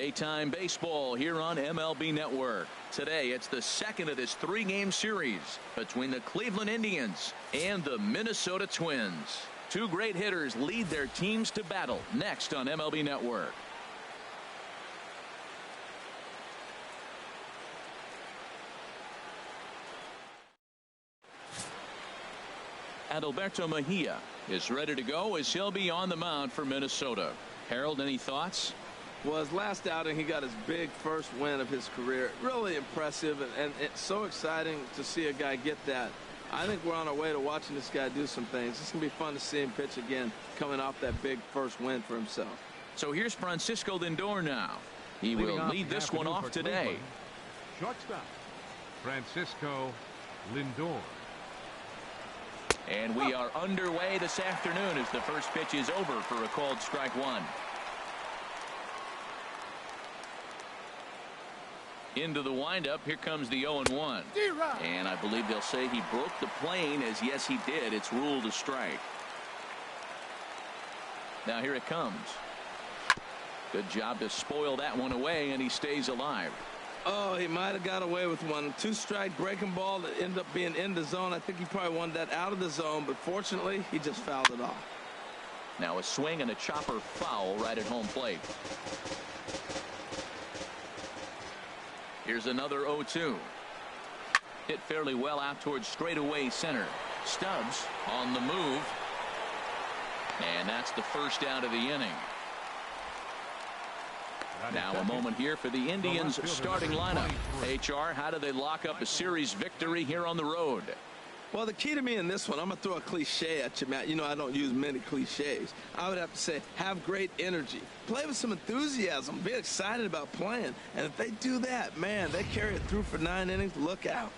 Daytime baseball here on MLB Network. Today, it's the second of this three-game series between the Cleveland Indians and the Minnesota Twins. Two great hitters lead their teams to battle next on MLB Network. Adalberto Mejia is ready to go as he'll be on the mound for Minnesota. Harold, any thoughts? Well, his last outing, he got his big first win of his career. Really impressive, and it's so exciting to see a guy get that. I think we're on our way to watching this guy do some things. It's going to be fun to see him pitch again, coming off that big first win for himself. So here's Francisco Lindor now. He will lead this one off today. Shortstop, Francisco Lindor. And we are underway this afternoon as the first pitch is over for a called strike one. Into the windup. Here comes the 0-1. And I believe they'll say he broke the plane, as yes he did. It's ruled a strike. Now here it comes. Good job to spoil that one away, and he stays alive. Oh, he might have got away with one. Two-strike breaking ball that ended up being in the zone. I think he probably wanted that out of the zone, but fortunately he just fouled it off. Now a swing and a chopper foul right at home plate. Here's another 0-2. Hit fairly well out towards straightaway center. Stubbs on the move. And that's the first out of the inning. Now a moment here for the Indians starting lineup. HR, how do they lock up a series victory here on the road? Well, the key to me in this one, I'm going to throw a cliche at you, Matt. You know I don't use many cliches. I would have to say have great energy. Play with some enthusiasm. Be excited about playing. And if they do that, man, they carry it through for 9 innings. Look out.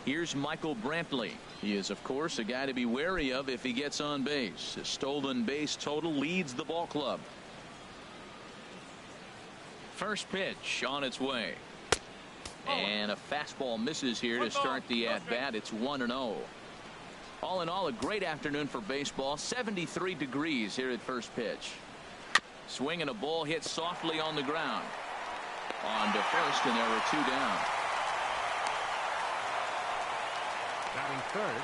Here's Michael Brantley. He is, of course, a guy to be wary of if he gets on base. His stolen base total leads the ball club. First pitch on its way. And a fastball misses here to start the at-bat. It's 1-0. All in all, a great afternoon for baseball. 73 degrees here at first pitch. Swing and a ball hit softly on the ground. On to first, and there are two down. Batting third,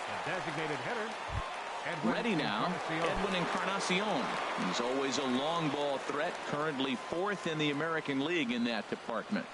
the designated hitter. Ready now, Edwin Encarnacion. He's always a long ball threat, currently 4th in the American League in that department.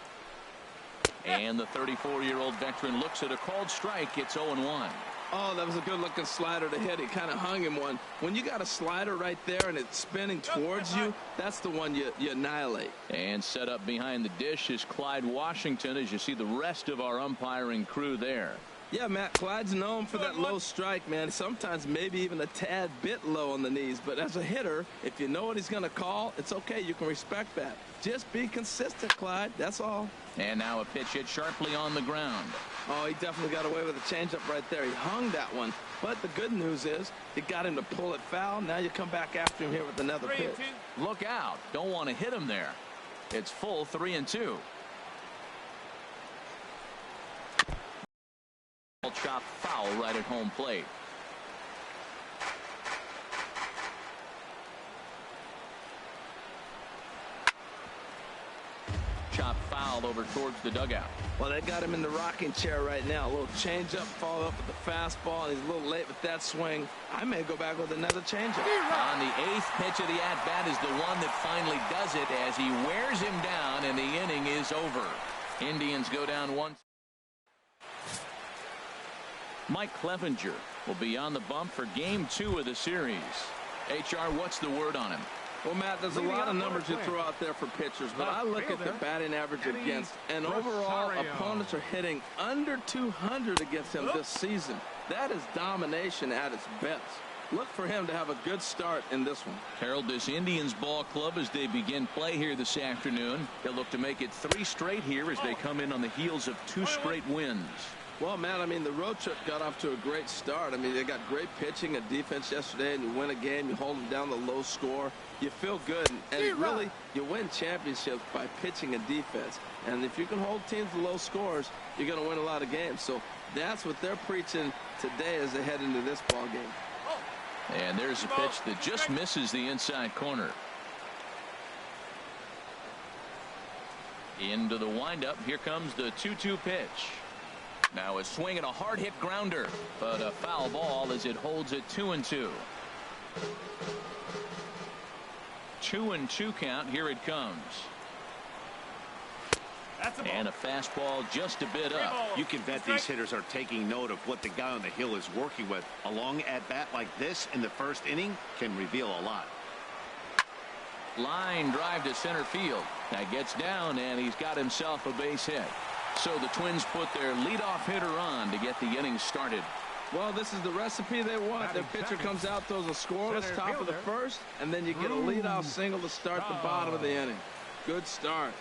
And the 34-year-old veteran looks at a called strike. It's 0-1. Oh, that was a good-looking slider to hit. He kind of hung him one. When you got a slider right there and it's spinning towards you, that's the one you annihilate. And set up behind the dish is Clyde Washington, as you see the rest of our umpiring crew there. Yeah, Matt, Clyde's known for that low strike, man. Sometimes maybe even a tad bit low on the knees. But as a hitter, if you know what he's going to call, it's okay. You can respect that. Just be consistent, Clyde. That's all. And now a pitch hit sharply on the ground. Oh, he definitely got away with a changeup right there. He hung that one. But the good news is it got him to pull it foul. Now you come back after him here with another pitch. Look out. Don't want to hit him there. It's full 3-2. Chop foul right at home plate. Chop foul over towards the dugout. Well, they got him in the rocking chair right now. A little changeup, follow up with the fastball, and he's a little late with that swing. I may go back with another changeup. On the 8th pitch of the at-bat is the one that finally does it as he wears him down, and the inning is over. Indians go down 1. Mike Clevenger will be on the bump for Game 2 of the series. HR, what's the word on him? Well, Matt, there's a lot of numbers you throw out there for pitchers, but I look at the batting average against, and overall opponents are hitting under 200 against him this season. That is domination at its best. Look for him to have a good start in this one. Harold, this Indians ball club, as they begin play here this afternoon, they'll look to make it 3 straight here as they come in on the heels of 2 straight wins. Well, Matt, I mean, the road trip got off to a great start. I mean, they got great pitching and defense yesterday, and you win a game, you hold them down to low score. You feel good, and really, you win championships by pitching and defense. And if you can hold teams to low scores, you're going to win a lot of games. So that's what they're preaching today as they head into this ball game. And there's a pitch that just misses the inside corner. Into the windup. Here comes the 2-2 pitch. Now a swing and a hard hit grounder, but a foul ball as it holds it 2-2. 2-2 count. Here it comes. And a fastball just a bit up. You can bet these hitters are taking note of what the guy on the hill is working with. A long at bat like this in the first inning can reveal a lot. Line drive to center field. That gets down, and he's got himself a base hit. So the Twins put their leadoff hitter on to get the inning started. Well, this is the recipe they want. Their pitcher comes out, throws a scoreless top of the first, and then you get a leadoff single to start the bottom of the inning. Good start.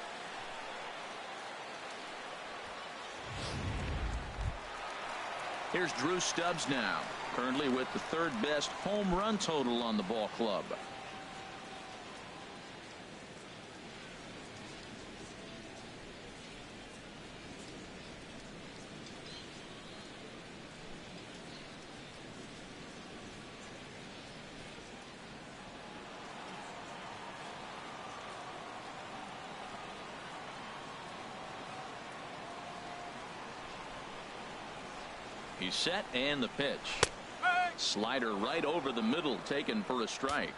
Here's Drew Stubbs now, currently with the third best home run total on the ball club. He's set, and the pitch. Slider right over the middle, taken for a strike.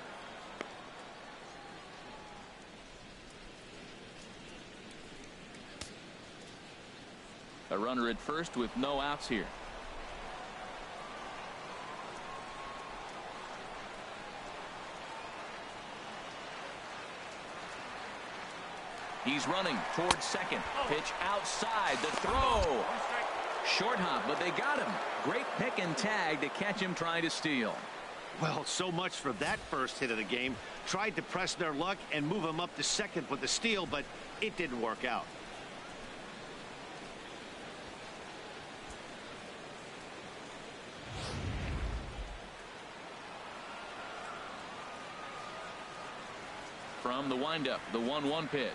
A runner at first with no outs here. He's running towards second. Pitch outside. The throw. Short hop, but they got him. Great pick and tag to catch him trying to steal. Well, so much for that first hit of the game. Tried to press their luck and move him up to second with the steal, but it didn't work out. From the windup, the 1-1 pitch.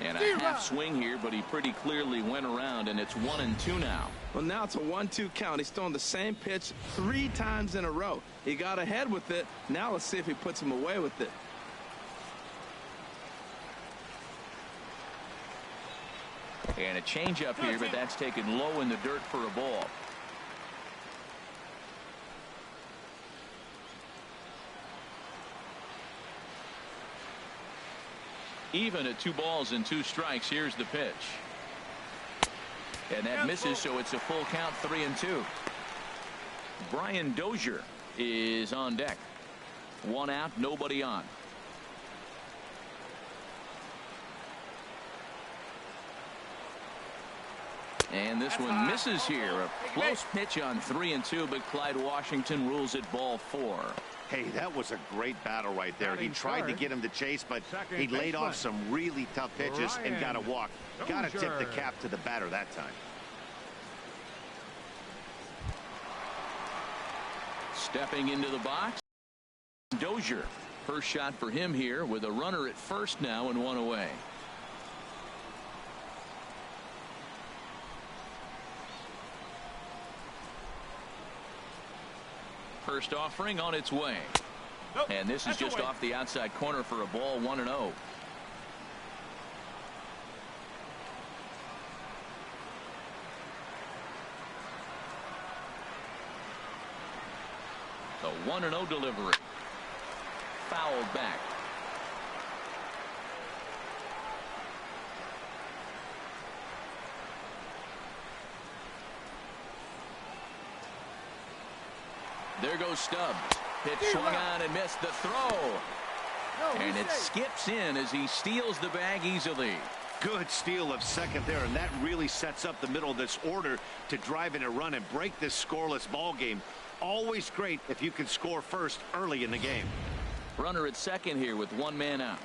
And a half swing here, but he pretty clearly went around, and it's 1-2 now. Well, now it's a 1-2 count. He's thrown the same pitch 3 times in a row. He got ahead with it. Now let's see if he puts him away with it. And a changeup here, but that's taken low in the dirt for a ball. Even at 2 balls and 2 strikes. Here's the pitch. And that misses, so it's a full count, 3-2. Brian Dozier is on deck. 1 out, nobody on. And this one misses here. A close pitch on 3-2, but Clyde Washington rules it ball 4. Hey, that was a great battle right there. He tried to get him to chase, but he laid off some really tough pitches and got a walk. Got to tip the cap to the batter that time. Stepping into the box, Dozier. First shot for him here with a runner at first now and 1 away. First offering on its way. And this is just off the outside corner for a ball, 1-0. The 1-0 delivery. Fouled back. There goes Stubbs. Pitch swung on and missed the throw. And it skips in as he steals the bag easily. Good steal of second there, and that really sets up the middle of this order to drive in a run and break this scoreless ball game. Always great if you can score first early in the game. Runner at second here with 1 man out.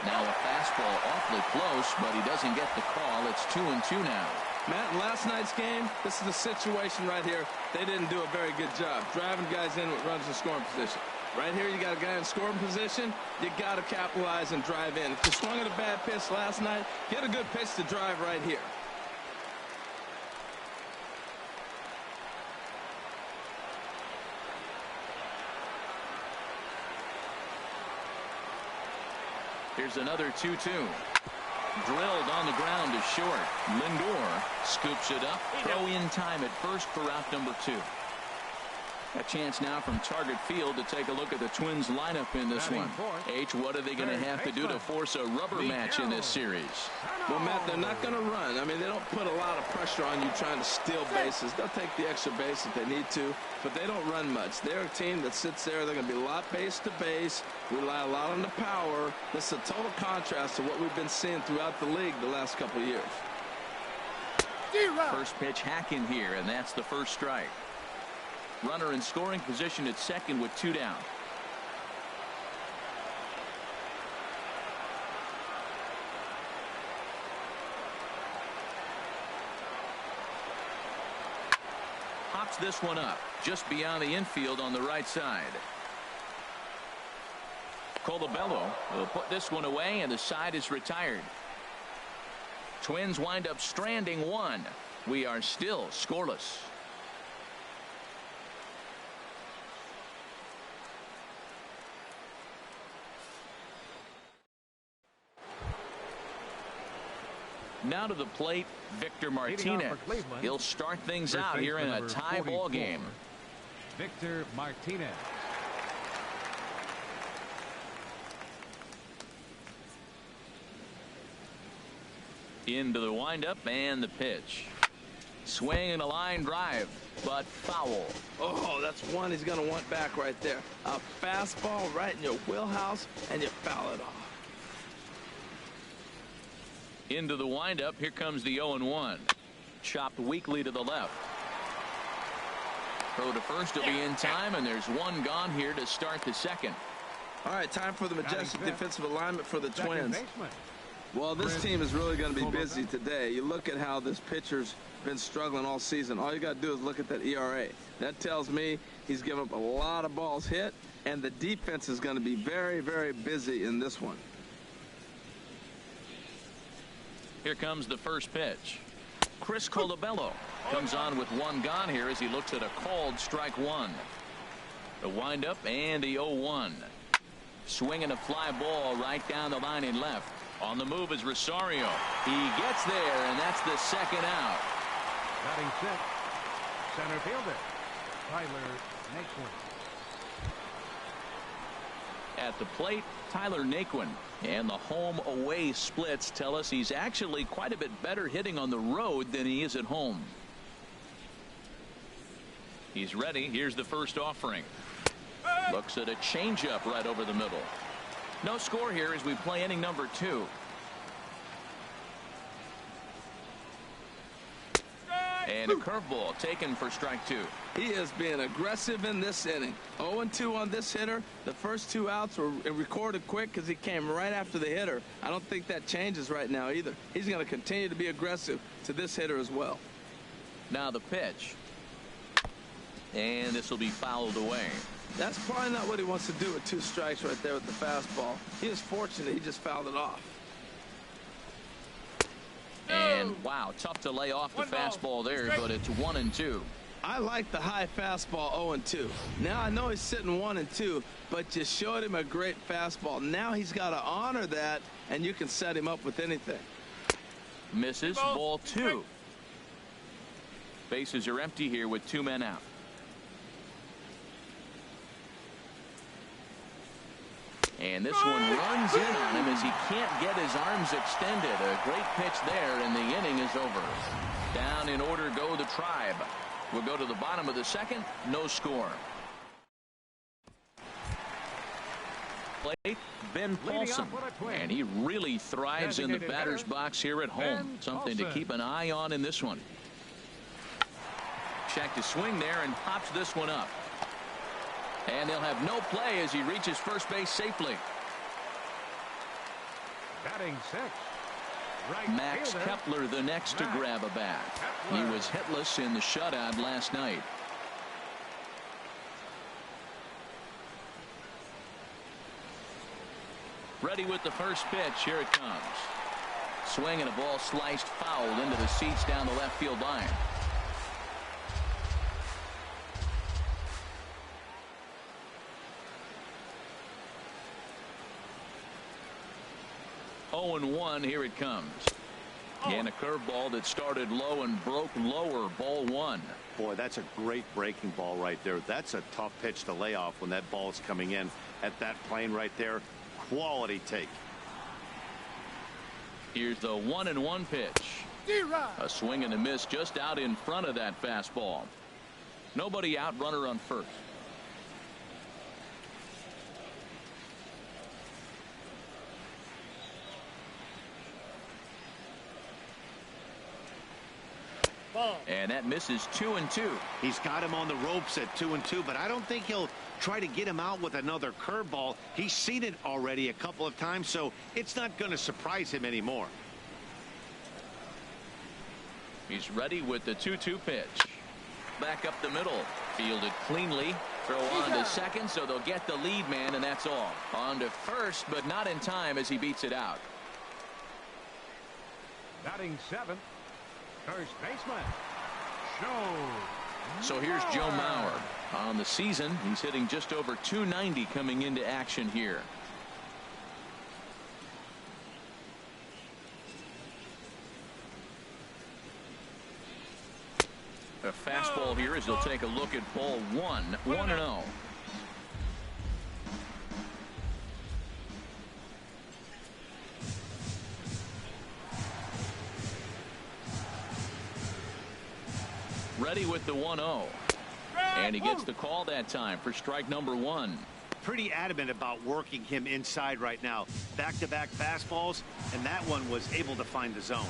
Now a fastball awfully close, but he doesn't get the call. It's 2-2 now. Matt, in last night's game, this is the situation right here. They didn't do a very good job driving guys in with runners in scoring position. Right here, you got a guy in scoring position. You got to capitalize and drive in. If you swung at a bad pitch last night, get a good pitch to drive right here. Here's another 2-2. Drilled on the ground to short. Lindor scoops it up. Throw in time at first for out number 2. A chance now from Target Field to take a look at the Twins lineup in this one. H, what are they going to have to do to force a rubber match in this series? Well, Matt, they're not going to run. I mean, they don't put a lot of pressure on you trying to steal bases. They'll take the extra base if they need to, but they don't run much. They're a team that sits there. They're going to be a lot base to base, rely a lot on the power. This is a total contrast to what we've been seeing throughout the league the last couple of years. First pitch hacking here, and that's the first strike. Runner in scoring position at second with 2 down. Pops this one up just beyond the infield on the right side. Colabello will put this one away, and the side is retired. Twins wind up stranding 1. We are still scoreless. Now to the plate, Victor Martinez. He'll start things out here in a tie ball game. Victor Martinez. Into the windup and the pitch. Swing and a line drive, but foul. Oh, that's one he's going to want back right there. A fastball right in your wheelhouse, and you foul it off. Into the windup. Here comes the 0-1. Chopped weakly to the left. Throw to first will be in time, and there's one gone here to start the second. All right, time for the majestic defensive alignment for the Twins. Well, this team is really going to be busy today. You look at how this pitcher's been struggling all season. All you got to do is look at that ERA. That tells me he's given up a lot of balls hit, and the defense is going to be very, very busy in this one. Here comes the first pitch. Chris Colabello comes on with one gone here as he looks at a called strike 1. The windup and the 0-1. Swinging a fly ball right down the line in left. On the move is Rosario. He gets there, and that's the second out. Batting sixth, center fielder Tyler Naquin. At the plate, Tyler Naquin. And the home away splits tell us he's actually quite a bit better hitting on the road than he is at home. He's ready. Here's the first offering. Looks at a changeup right over the middle. No score here as we play inning number 2. And a curveball taken for strike 2. He is being aggressive in this inning. 0-2 on this hitter. The first 2 outs were recorded quick because he came right after the hitter. I don't think that changes right now either. He's going to continue to be aggressive to this hitter as well. Now the pitch. And this will be fouled away. That's probably not what he wants to do with 2 strikes right there with the fastball. He is fortunate he just fouled it off. And wow, tough to lay off the fastball there, but it's 1-2. I like the high fastball 0-2. Now I know he's sitting 1-2, but you showed him a great fastball. Now he's got to honor that, and you can set him up with anything. Misses, ball 2. Bases are empty here with 2 men out. And this one runs in on him as he can't get his arms extended. A great pitch there, and the inning is over. Down in order go the Tribe. We'll go to the bottom of the second. No score. Plate, Ben Paulson. And he really thrives in the batter's box here at home. Something to keep an eye on in this one. Check to swing there and pops this one up. And they'll have no play as he reaches first base safely. Batting sixth, right Max fielder, Kepler the next to grab a bat. He was hitless in the shutout last night. Ready with the first pitch. Here it comes. Swing and a ball sliced foul into the seats down the left field line. 0-1. Here it comes. And a curveball that started low and broke lower. Ball 1. Boy, that's a great breaking ball right there. That's a tough pitch to lay off when that ball is coming in at that plane right there. Quality take. Here's the 1-1 pitch. A swing and a miss just out in front of that fastball. Nobody out, runner on first. And that misses 2-2. He's got him on the ropes at 2-2, but I don't think he'll try to get him out with another curveball. He's seen it already a couple of times, so it's not going to surprise him anymore. He's ready with the 2-2 pitch. Back up the middle. Fielded cleanly. Throw on to second, so they'll get the lead man, and that's all. On to first, but not in time as he beats it out. Batting 7th, first baseman, So here's Joe Mauer. On the season, he's hitting just over .290 coming into action here. A fastball here as they'll take a look at ball 1. 1-0. Ready with the 1-0. And he gets the call that time for strike number 1. Pretty adamant about working him inside right now. Back-to-back fastballs, and that one was able to find the zone.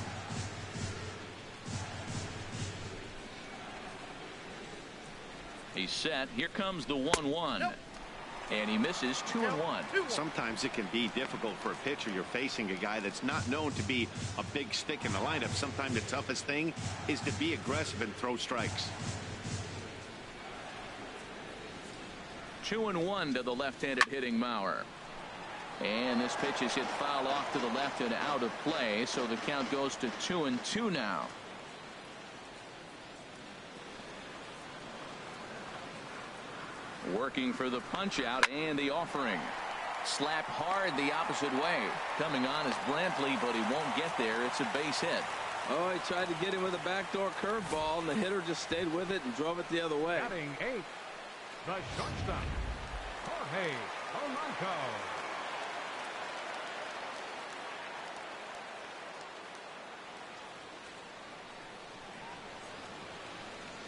He's set. Here comes the 1-1. And he misses 2-1. Sometimes it can be difficult for a pitcher. You're facing a guy that's not known to be a big stick in the lineup. Sometimes the toughest thing is to be aggressive and throw strikes. 2-1 to the left-handed hitting Mauer. And this pitch is hit foul off to the left and out of play, so the count goes to 2-2 now. Working for the punch out and the offering. Slapped hard the opposite way. Coming on is Brantley, but he won't get there. It's a base hit. Oh, he tried to get him with a backdoor curveball, and the hitter just stayed with it and drove it the other way. batting 8th, the shortstop, Jorge Polanco.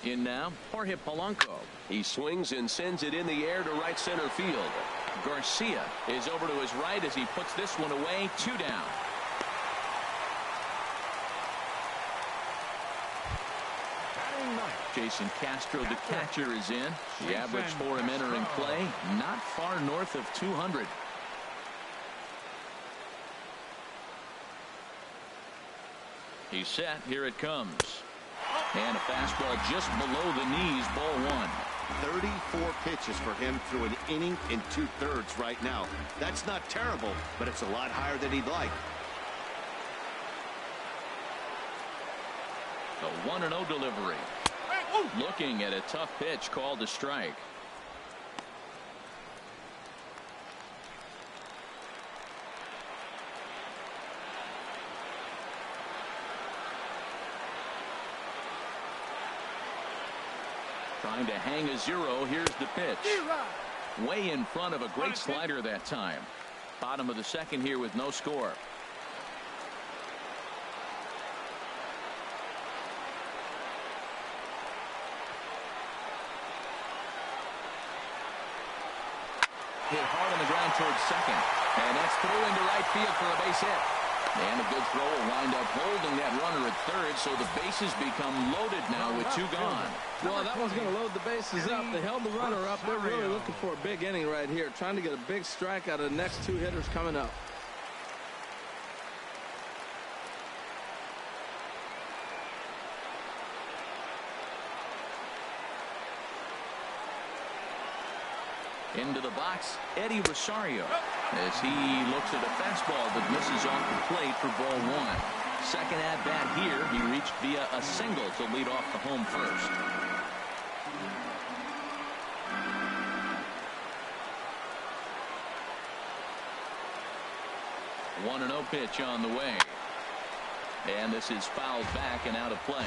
In now, Jorge Polanco. He swings and sends it in the air to right center field. Garcia is over to his right as he puts this one away. 2 down. Batting 9th, Jason Castro, the catcher, is in. The average for him entering play, not far north of 200. He's set. Here it comes. And a fastball just below the knees. Ball 1. 34 pitches for him through an inning in 2/3 right now. That's not terrible, but it's a lot higher than he'd like. The 1-0 delivery. Looking at a tough pitch called a strike. Trying to hang a 0. Here's the pitch. Way in front of a great slider that time. Bottom of the second here with no score. Hit hard on the ground towards second. And that's through into right field for a base hit. And a good throw will wind up holding that runner at third, so the bases become loaded now with 2 gone. Well, that was going to load the bases up. They held the runner up. They're really looking for a big inning right here, trying to get a big strike out of the next 2 hitters coming up. Into the box, Eddie Rosario, as he looks at a fastball that misses off the plate for ball 1. Second at bat here, he reached via a single to lead off the home first. 1-0 pitch on the way. And this is fouled back and out of play.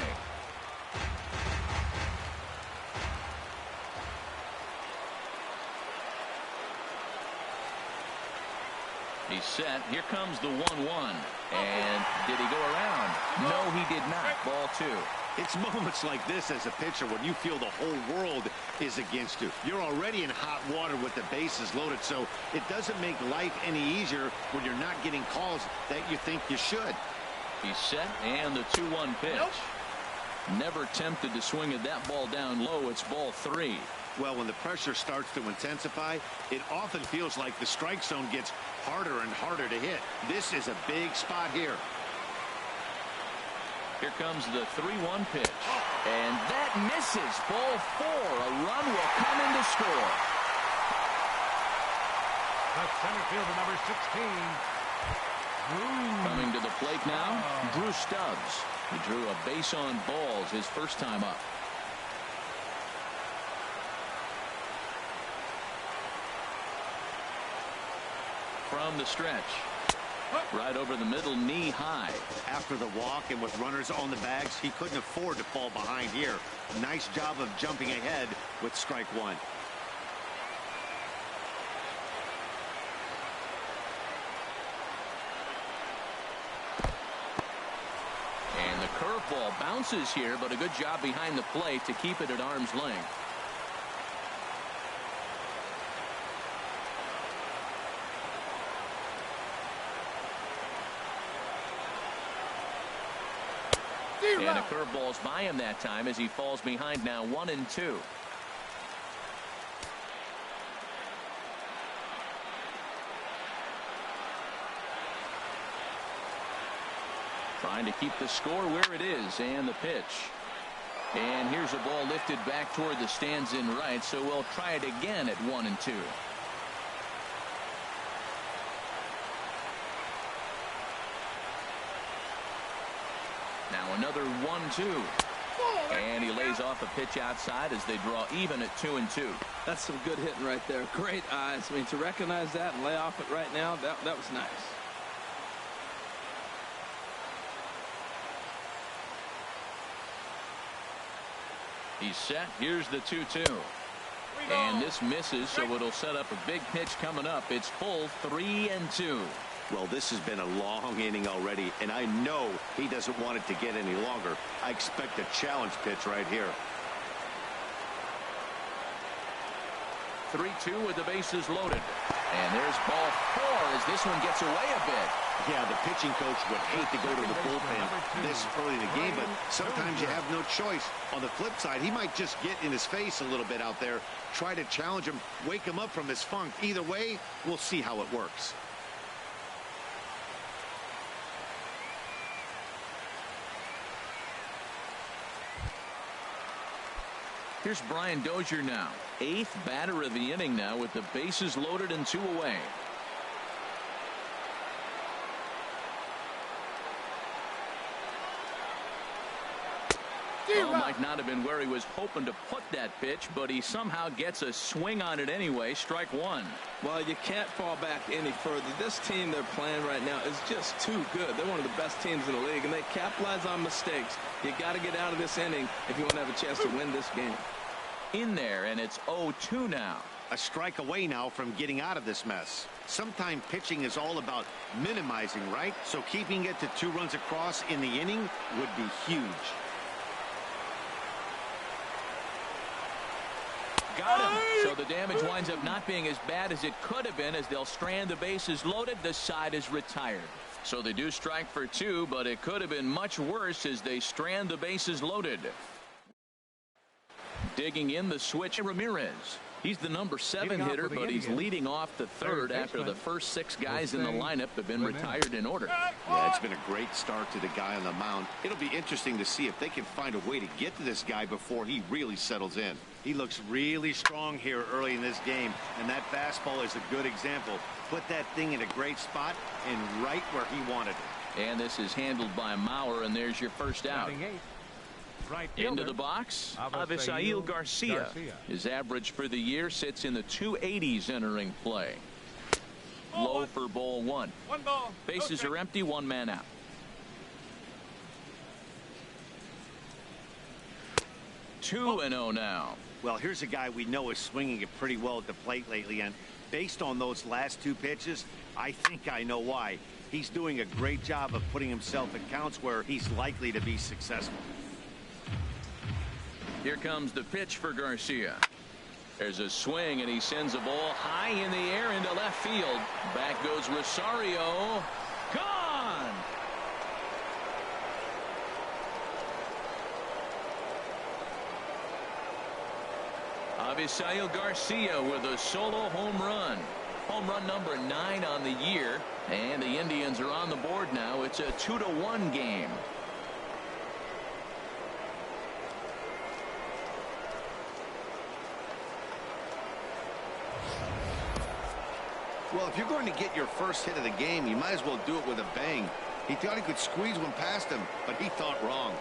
He's set. Here comes the 1-1. And did he go around? No, he did not. Ball 2. It's moments like this as a pitcher when you feel the whole world is against you. You're already in hot water with the bases loaded, so it doesn't make life any easier when you're not getting calls that you think you should. He's set, and the 2-1 pitch. Never tempted to swing at that ball down low. It's ball 3. Well, when the pressure starts to intensify, it often feels like the strike zone gets harder and harder to hit. This is a big spot here. Here comes the 3-1 pitch. And that misses. Ball 4. A run will come in to score. The center fielder, number 16. Coming to the plate now, Drew Stubbs. He drew a base on balls his first time up. From the stretch. Right over the middle, knee high. After the walk and with runners on the bags, he couldn't afford to fall behind here. Nice job of jumping ahead with strike 1. And the curveball bounces here, but a good job behind the plate to keep it at arm's length. And a curveball's by him that time as he falls behind now 1-2. Trying to keep the score where it is, and the pitch. And here's a ball lifted back toward the stands in right, so we'll try it again at 1-2. Now another 1-2. And he lays off a pitch outside as they draw even at 2-2. That's some good hitting right there. Great eyes. I mean, to recognize that and lay off it right now, that was nice. He's set. Here's the 2-2. And this misses, so it'll set up a big pitch coming up. It's full 3-2. Well, this has been a long inning already, and I know he doesn't want it to get any longer. I expect a challenge pitch right here. 3-2 with the bases loaded. And there's ball 4 as this one gets away a bit. Yeah, the pitching coach would hate to go to the bullpen this early in the game, but sometimes you have no choice. On the flip side, he might just get in his face a little bit out there, try to challenge him, wake him up from his funk. Either way, we'll see how it works. Here's Brian Dozier now. 8th batter of the inning now with the bases loaded and 2 away. Well, might not have been where he was hoping to put that pitch, but he somehow gets a swing on it anyway. Strike 1. Well, you can't fall back any further. This team they're playing right now is just too good. They're one of the best teams in the league, and they capitalize on mistakes. You got to get out of this inning if you want to have a chance to win this game. In there, and it's 0-2 now. A strike away now from getting out of this mess. Sometimes pitching is all about minimizing, right? So keeping it to 2 runs across in the inning would be huge. Got him. So the damage winds up not being as bad as it could have been as they'll strand the bases loaded. The side is retired. So they do strike for 2, but it could have been much worse as they strand the bases loaded. Digging in the switch, Ramirez. He's the number 7 hitter, but he's leading off the 3rd after the first 6 guys in the lineup have been retired in order. Yeah, it's been a great start to the guy on the mound. It'll be interesting to see if they can find a way to get to this guy before he really settles in. He looks really strong here early in this game, and that fastball is a good example. Put that thing in a great spot and right where he wanted it. And this is handled by Mauer, and there's your first out. Into the box, Avisail Garcia. His average for the year sits in the 280s entering play. Low for ball one. Bases are empty, one man out. 2-0 now. Well, here's a guy we know is swinging it pretty well at the plate lately, and based on those last two pitches, I think I know why. He's doing a great job of putting himself in counts where he's likely to be successful. Here comes the pitch for Garcia. There's a swing, and he sends a ball high in the air into left field. Back goes Rosario. Gone! Avisail Garcia with a solo home run. Home run number 9 on the year. And the Indians are on the board now. It's a 2-1 game. Well, if you're going to get your first hit of the game, you might as well do it with a bang. He thought he could squeeze one past him, but he thought wrong.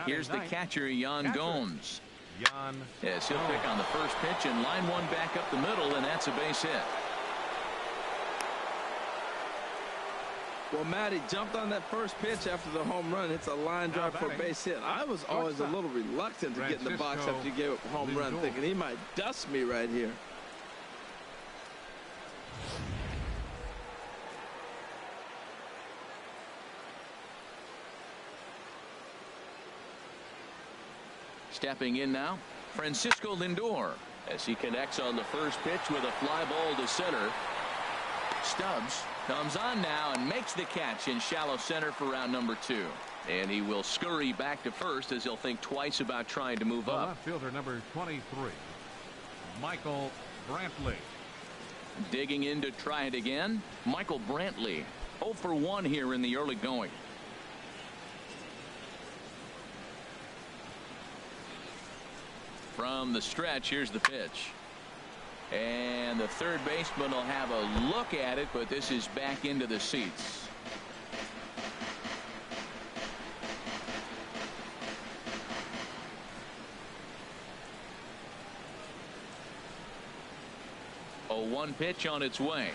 Here's the catcher, Yan Gomes. Yes, he'll pick on the first pitch and line one back up the middle, and that's a base hit. Well, Matt, he jumped on that first pitch after the home run. It's a line drive for a base hit. I was always a little reluctant to get in the box after you gave up a home run, thinking he might dust me right here. Stepping in now, Francisco Lindor, as he connects on the first pitch with a fly ball to center. Stubbs comes on now and makes the catch in shallow center for round number 2. And he will scurry back to first as he'll think twice about trying to move up. Left fielder number 23, Michael Brantley. Digging in to try it again, Michael Brantley. 0 for 1 here in the early going. From the stretch, here's the pitch. And the third baseman will have a look at it, but this is back into the seats. A 1 pitch on its way.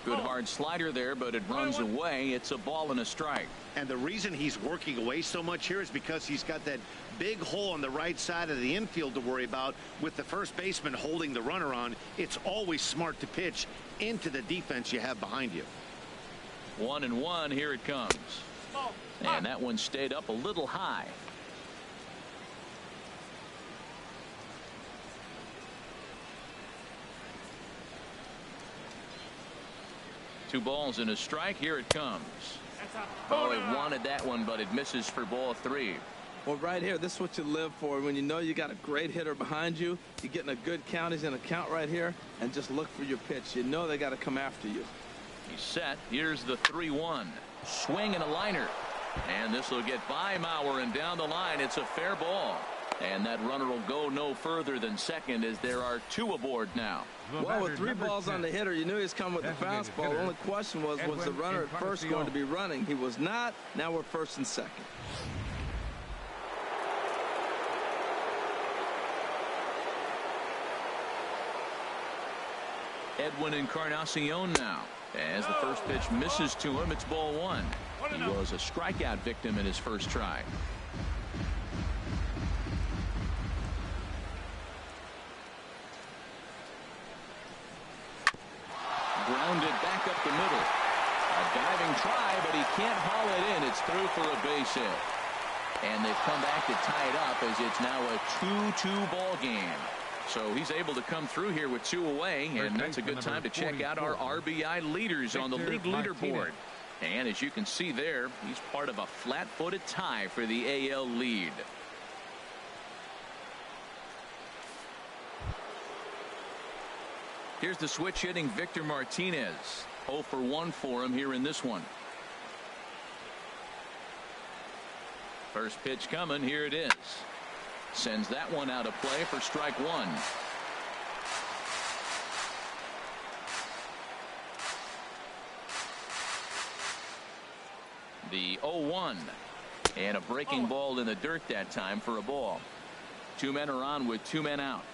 Good hard slider there, but it runs away. It's a ball and a strike. And the reason he's working away so much here is because he's got that big hole on the right side of the infield to worry about. With the first baseman holding the runner on, it's always smart to pitch into the defense you have behind you. 1-1, here it comes. And that one stayed up a little high. Two balls and a strike. Here it comes. Oh, he wanted that one, but it misses for ball 3. Well, right here, this is what you live for. When you know you got a great hitter behind you, you're getting a good count. He's in a count right here, and just look for your pitch. You know they got to come after you. He's set. Here's the 3-1. Swing and a liner. And this will get by Mauer, and down the line, it's a fair ball. And that runner will go no further than second, as there are 2 aboard now. Well, with 3 balls on the hitter, you knew he was coming with the fastball. The only question was the runner at first going to be running? He was not. Now we're first and second. Edwin Encarnacion now. As the first pitch misses to him, it's ball 1. He was a strikeout victim in his first try. Grounded back up the middle. A diving try, but he can't haul it in. It's through for a base hit. And they've come back to tie it up, as it's now a 2-2 ball game. So he's able to come through here with 2 away, and that's a good time to check out our RBI leaders on the league leaderboard. And as you can see there, he's part of a flat-footed tie for the AL lead. Here's the switch hitting Victor Martinez. 0 for 1 for him here in this one. First pitch coming. Here it is. Sends that one out of play for strike 1. The 0-1. And a breaking ball in the dirt that time for a ball. 2 men are on with 2 men out.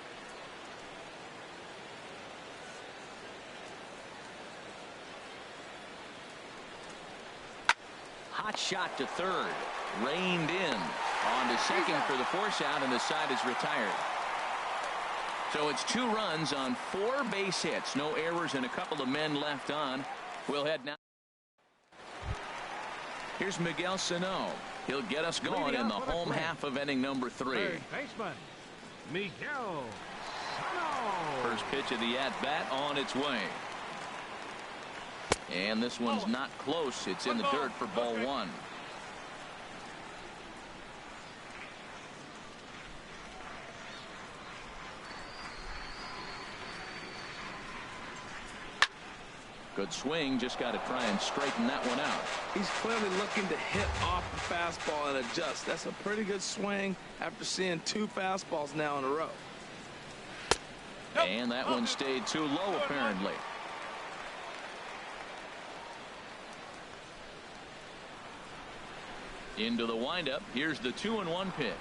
Hot shot to third. Reined in. On to second for the force out, and the side is retired. So it's 2 runs on 4 base hits. No errors and a couple of men left on. We'll head now. Here's Miguel Sano. He'll get us going in the home half of inning number 3. Third baseman, Miguel Sano. First pitch of the at-bat on its way. And this one's not close. It's in the dirt for ball 1. Good swing. Just got to try and straighten that one out. He's clearly looking to hit off the fastball and adjust. That's a pretty good swing after seeing 2 fastballs now in a row. And that one stayed too low, apparently. Into the windup. Here's the 2-1 pitch.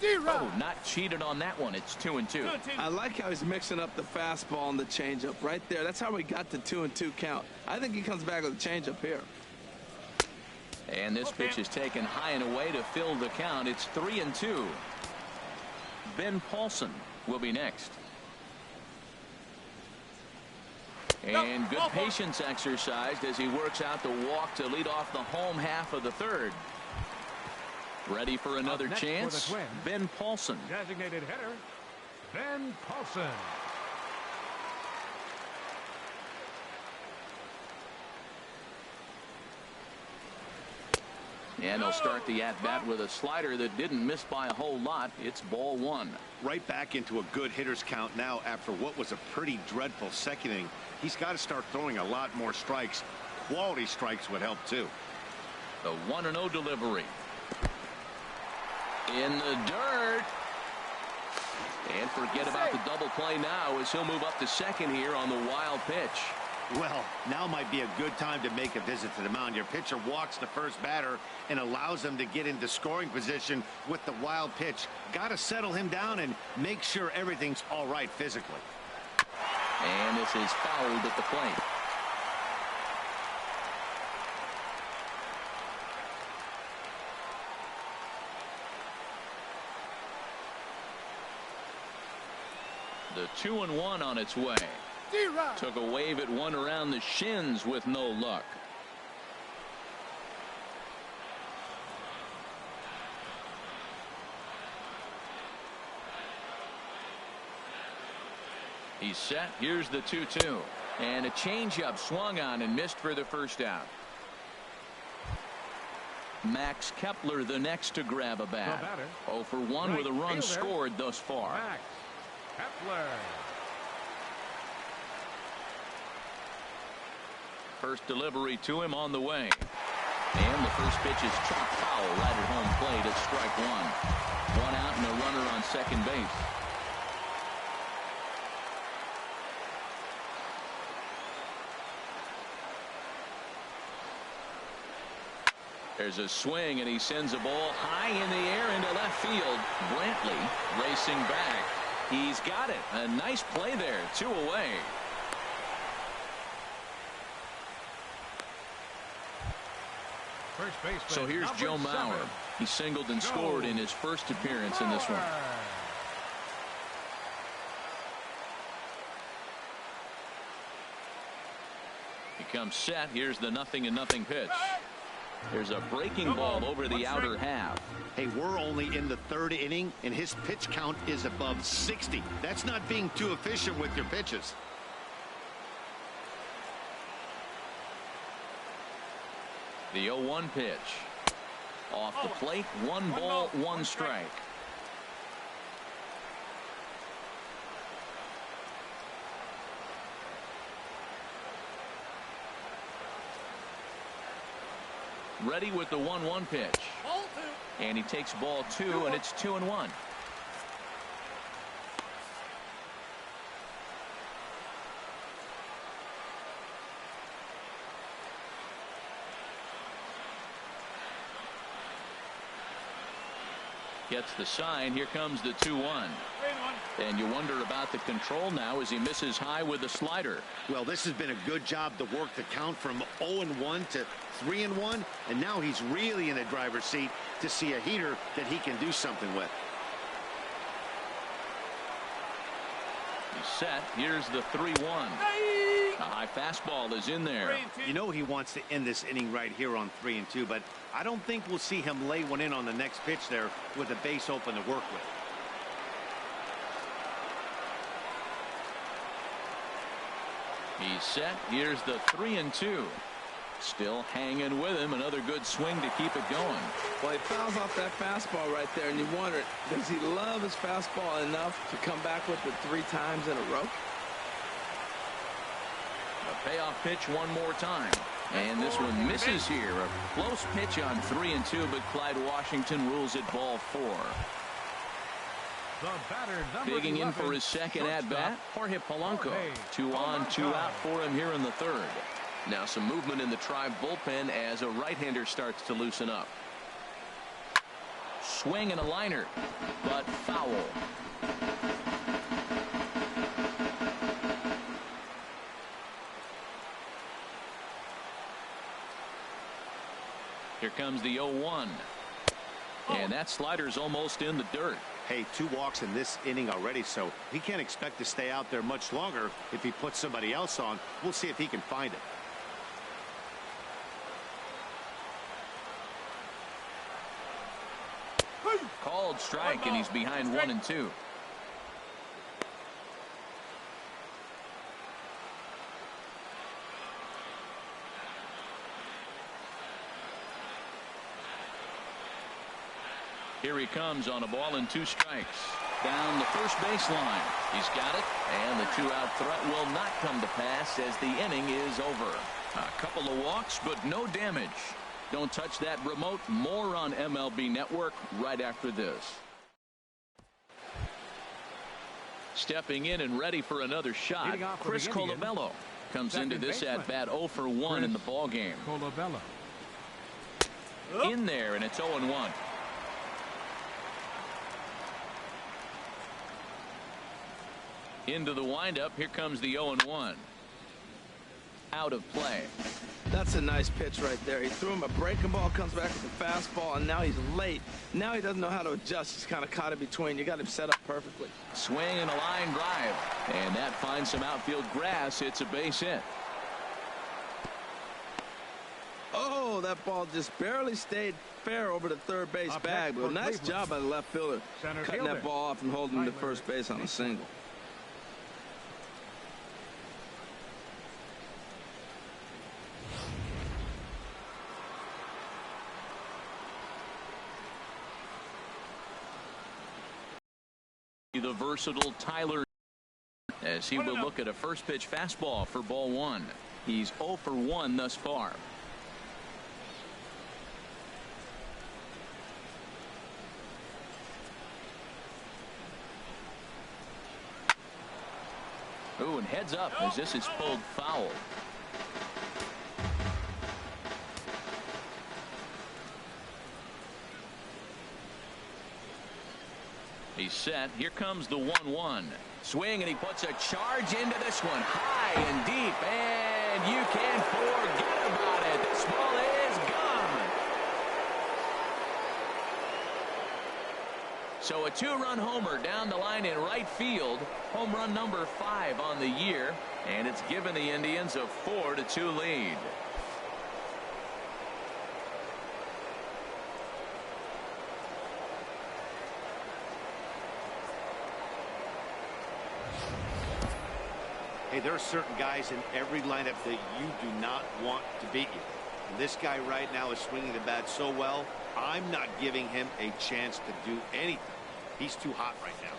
Oh, not cheated on that one. It's 2-2. I like how he's mixing up the fastball and the changeup right there. That's how we got the 2-2 count. I think he comes back with a changeup here. And this pitch is taken high and away to fill the count. It's 3-2. Ben Paulson will be next. And good patience exercised as he works out the walk to lead off the home half of the 3rd. Ready for another chance? Ben Paulson. Designated hitter, Ben Paulson. And he'll start the at-bat with a slider that didn't miss by a whole lot. It's ball 1. Right back into a good hitter's count now after what was a pretty dreadful 2nd inning. He's got to start throwing a lot more strikes. Quality strikes would help too. The 1-0 delivery. In the dirt. And forget about the double play now as he'll move up to second here on the wild pitch. Well, now might be a good time to make a visit to the mound. Your pitcher walks the first batter and allows him to get into scoring position with the wild pitch. Got to settle him down and make sure everything's all right physically. And this is fouled at the plate. The 2-1 on its way. Took a wave at one around the shins with no luck. He's set. Here's the 2-2. And a changeup swung on and missed for the first out. Max Kepler the next to grab a bat. 0 for 1 with a run scored thus far. Max Kepler. First delivery to him on the way. And the first pitch is chopped foul right at home plate at strike 1. 1 out and a runner on second base. There's a swing and he sends a ball high in the air into left field. Brantley racing back. He's got it. A nice play there. 2 away. So here's Joe Mauer. He singled and scored in his first appearance in this one. He comes set. Here's the 0-0 pitch. There's a breaking ball over the outer half. Hey, we're only in the 3rd inning, and his pitch count is above 60. That's not being too efficient with your pitches. The 0-1 pitch. Off the plate, 1 ball, 1 strike. Ready with the 1-1 pitch. And he takes ball 2, and it's 2-1. Gets the sign. Here comes the 2-1. And you wonder about the control now as he misses high with the slider. Well, this has been a good job to work the count from 0-1 to 3-1. And now he's really in the driver's seat to see a heater that he can do something with. He's set. Here's the 3-1. A high fastball is in there. You know he wants to end this inning right here on 3-2, but I don't think we'll see him lay one in on the next pitch there with the base open to work with. He's set. Here's the 3-2. Still hanging with him. Another good swing to keep it going. Well, he fouls off that fastball right there, and you wonder, does he love his fastball enough to come back with it 3 times in a row? A payoff pitch one more time. And this one misses here. A close pitch on 3-2, but Clyde Washington rules it ball 4. Digging in for his second at-bat, Jorge Polanco. 2 on, 2 out for him here in the 3rd. Now some movement in the Tribe bullpen as a right-hander starts to loosen up. Swing and a liner, but foul. Here comes the 0-1. And that slider's almost in the dirt. Hey, 2 walks in this inning already, so he can't expect to stay out there much longer if he puts somebody else on. We'll see if he can find it. Called strike, and he's behind 1-2. Here he comes on a ball and 2 strikes. Down the first baseline. He's got it, and the 2-out threat will not come to pass as the inning is over. A couple of walks, but no damage. Don't touch that remote. More on MLB Network right after this. Stepping in and ready for another shot, Chris Colabello comes into this at-bat 0 for 1 in the ballgame. Colabello. In there, and it's 0-1. Into the windup. Here comes the 0-1. Out of play. That's a nice pitch right there. He threw him a breaking ball, comes back with a fastball, and now he's late. Now he doesn't know how to adjust. He's kind of caught in between. You got him set up perfectly. Swing and a line drive. And that finds some outfield grass. It's a base hit. Oh, that ball just barely stayed fair over the third base bag. But nice job by the left fielder. Cutting that ball off and holding him to first base on a single. The versatile Tyler as he will look at a first pitch fastball for ball 1. He's 0 for 1 thus far. Ooh, and heads up as this is pulled foul. He's set. Here comes the 1-1. Swing, and he puts a charge into this one. High and deep, and you can't forget about it. This ball is gone. So a 2-run homer down the line in right field. Home run number 5 on the year, and it's given the Indians a 4-2 lead. Hey, there are certain guys in every lineup that you do not want to beat you. And this guy right now is swinging the bat so well, I'm not giving him a chance to do anything. He's too hot right now.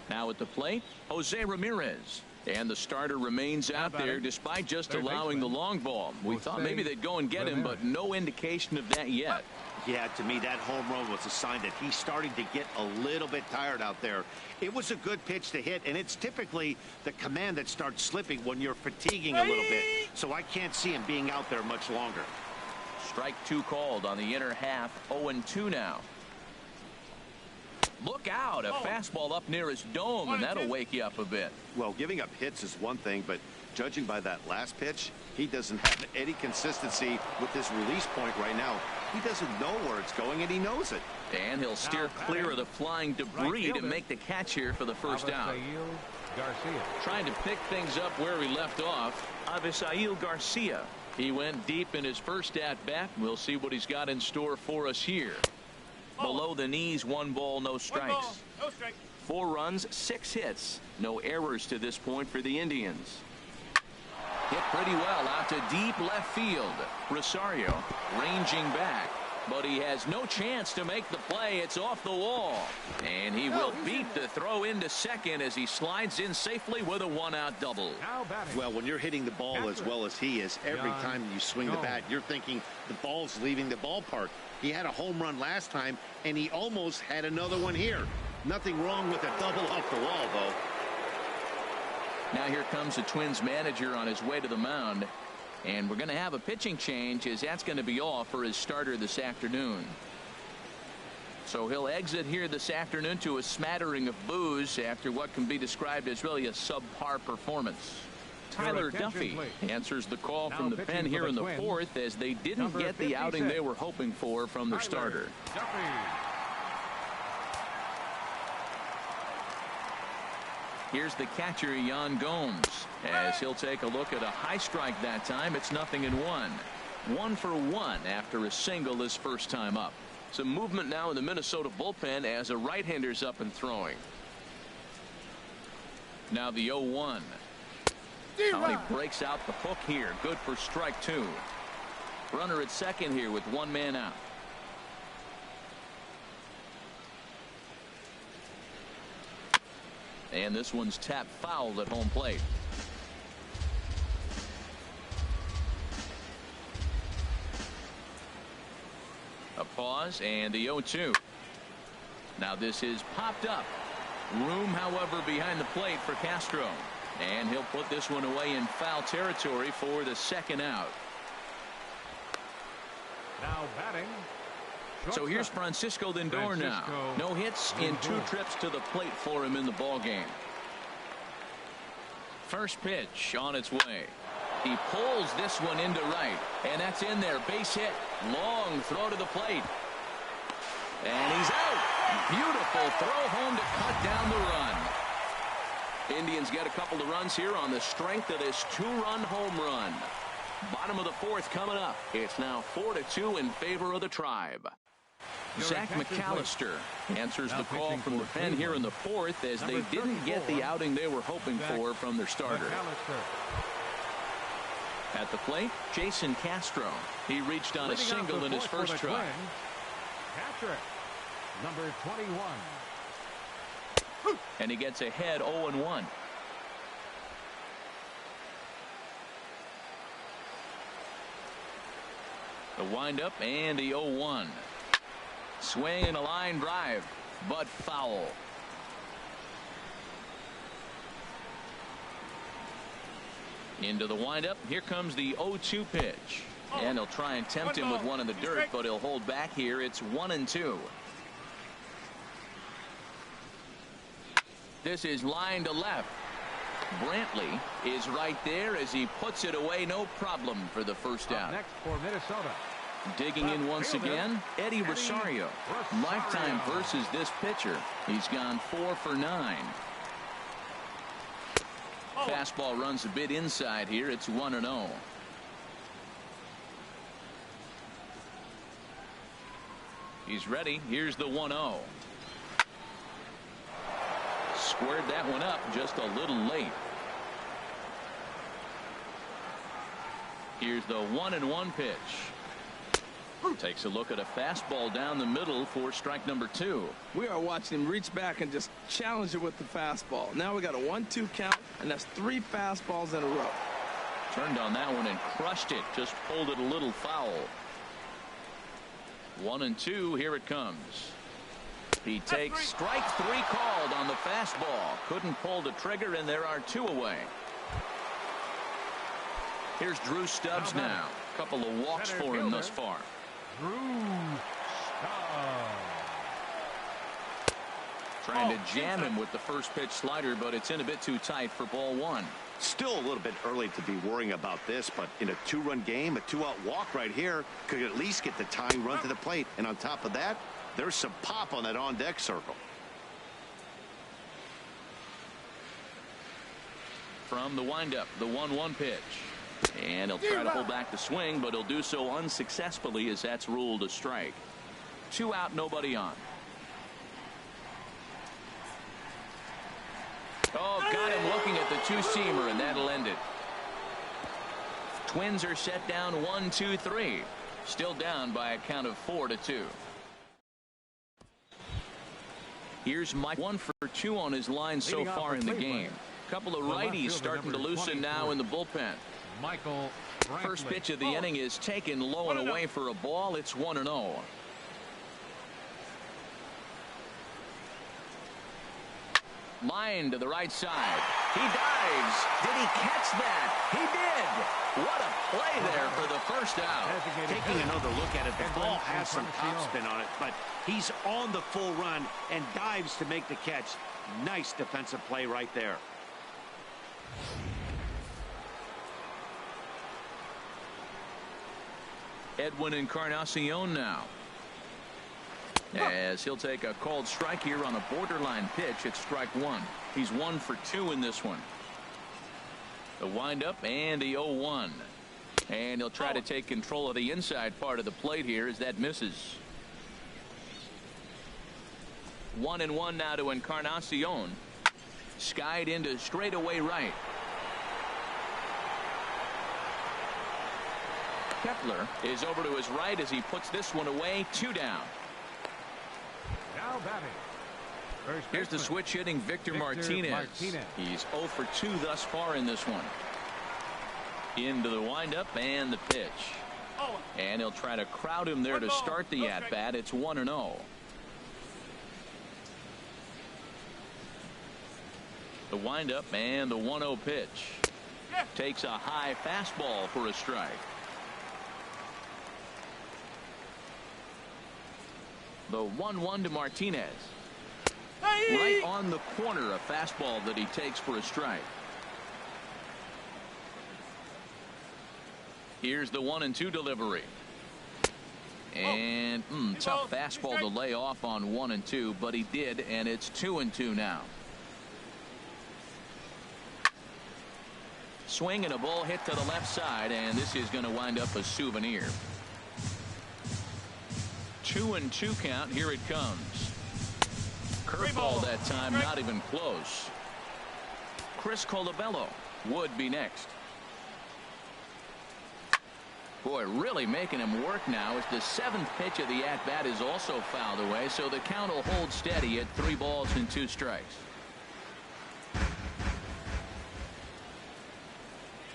Now at the plate, Jose Ramirez. And the starter remains out there despite just allowing the long ball. We thought maybe they'd go and get him, but no indication of that yet. Yeah, to me, that home run was a sign that he's starting to get a little bit tired out there. It was a good pitch to hit, and it's typically the command that starts slipping when you're fatiguing a little bit. So I can't see him being out there much longer. Strike two called on the inner half. 0-2 now. Look out, a fastball up near his dome, and that'll wake you up a bit. Well, giving up hits is one thing, but judging by that last pitch, he doesn't have any consistency with this release point right now. He doesn't know where it's going, and he knows it. And he'll steer clear of the flying debris to make the catch here for the first out. Garcia. Trying to pick things up where he left off, Avisail Garcia. He went deep in his first at-bat. We'll see what he's got in store for us here. Below the knees, 1 ball, no strikes. 4 runs, 6 hits. No errors to this point for the Indians. Hit pretty well out to deep left field. Rosario ranging back, but he has no chance to make the play. It's off the wall, and he will beat the throw into second as he slides in safely with a 1-out double. Well, when you're hitting the ball as well as he is, every time you swing the bat, you're thinking the ball's leaving the ballpark. He had a home run last time, and he almost had another one here. Nothing wrong with a double off the wall, though. Now here comes the Twins manager on his way to the mound, and we're going to have a pitching change, as that's going to be all for his starter this afternoon. So he'll exit here this afternoon to a smattering of boos after what can be described as really a subpar performance. Tyler Duffy answers the call from the pen here in the 4th, as they didn't get the outing they were hoping for from their starter. Here's the catcher, Yan Gomes, as he'll take a look at a high strike that time. It's 0-1. 1 for 1 after a single his first time up. Some movement now in the Minnesota bullpen as a right-hander's up and throwing. Now the 0-1. He breaks out the hook here. Good for strike 2. Runner at second here with 1 man out. And this one's tapped foul at home plate. A pause and the 0-2. Now this is popped up. Room, however, behind the plate for Castro. And he'll put this one away in foul territory for the second out. Now batting. So here's Francisco Lindor now. No hits in 2 trips to the plate for him in the ball game. First pitch on its way. He pulls this one into right, and that's in there. Base hit. Long throw to the plate. And he's out. Beautiful throw home to cut down the run. Indians get a couple of runs here on the strength of this 2-run home run. Bottom of the 4th coming up. It's now 4-2 in favor of the Tribe. Zach McAllister answers the call from the pen here in the 4th, as they didn't get the outing they were hoping for from their starter. At the plate, Jason Castro. He reached on a single in his first try. Number 21. And he gets ahead 0-1. The windup and the 0-1. Swing and a line drive, but foul. Into the windup. Here comes the 0-2 pitch. And he'll try and tempt him with one in the dirt, but he'll hold back here. It's 1-2. This is line to left. Brantley is right there as he puts it away. No problem for the first out. Next for Minnesota. Digging in once again, Eddie Rosario. Lifetime versus this pitcher. He's gone 4 for 9. Fastball runs a bit inside here. It's 1-0. He's ready. Here's the 1-0. Squared that one up just a little late. Here's the 1-1 pitch. Takes a look at a fastball down the middle for strike number 2. We are watching him reach back and just challenge it with the fastball. Now we got a 1-2 count, and that's 3 fastballs in a row. Turned on that one and crushed it. Just pulled it a little foul. 1-2. Here it comes. He takes strike 3 called on the fastball. Couldn't pull the trigger, and there are 2 away. Here's Drew Stubbs now. A couple of walks for him thus far. Drew Stubbs. Trying to jam him with the first pitch slider, but it's in a bit too tight for ball one. Still a little bit early to be worrying about this, but in a two-run game, a two-out walk right here could at least get the tying run to the plate. And on top of that, there's some pop on that on-deck circle. From the windup, the 1-1 pitch. And he'll try to hold back the swing, but he'll do so unsuccessfully as that's ruled a strike. 2 out, nobody on. Oh, got him looking at the two-seamer, and that'll end it. Twins are set down 1-2-3. Still down by a count of 4-2. Here's Mike. 1 for 2 on his line so far in the game. Couple of righties starting to loosen now in the bullpen. Michael First pitch of the inning is taken low and away for a ball. It's 1-0. Line to the right side. He dives. Did he catch that? He did. What a play there for the first out. Taking another look at it, the ball has some topspin on it, but he's on the full run and dives to make the catch. Nice defensive play right there. Edwin Encarnacion now, as he'll take a called strike here on a borderline pitch. It's strike 1. He's 1 for 2 in this one. The windup and the 0-1, and he'll try to take control of the inside part of the plate here as that misses. 1-1 now to Encarnacion. Skied into straightaway right. Kepler is over to his right as he puts this one away. 2 down. Now batting. Here's the switch hitting Victor Martinez. He's 0 for 2 thus far in this one. Into the windup and the pitch. And he'll try to crowd him there to start the at-bat. It's 1-0. The windup and the 1-0 pitch. Takes a high fastball for a strike. The 1-1 to Martinez. Right on the corner, a fastball that he takes for a strike. Here's the 1-2 delivery. And tough fastball to lay off on 1-2, but he did, and it's 2-2 now. Swing and a ball hit to the left side, and this is going to wind up a souvenir. 2-2 count. Here it comes. Curveball that time, not even close. Chris Colabello would be next. Boy, really making him work now as the 7th pitch of the at-bat is also fouled away, so the count will hold steady at 3 balls and 2 strikes.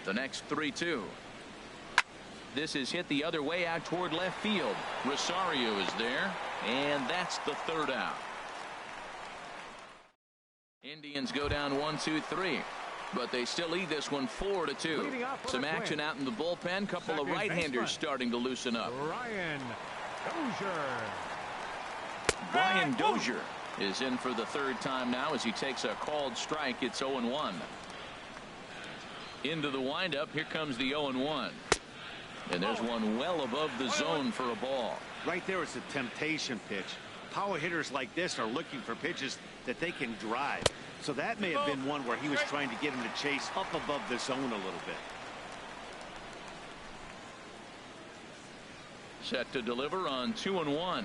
The next 3-2. This is hit the other way out toward left field. Rosario is there, and that's the 3rd out. Indians go down 1-2-3, but they still lead this one 4-2. Some action out in the bullpen. Couple of right-handers starting to loosen up. Brian Dozier is in for the 3rd time now as he takes a called strike. It's 0-1. Into the windup. Here comes the 0-1. And there's one well above the zone for a ball. Right there is a temptation pitch. Power hitters like this are looking for pitches that they can drive. So that may have been one where he was trying to get him to chase up above the zone a little bit. Set to deliver on 2-1.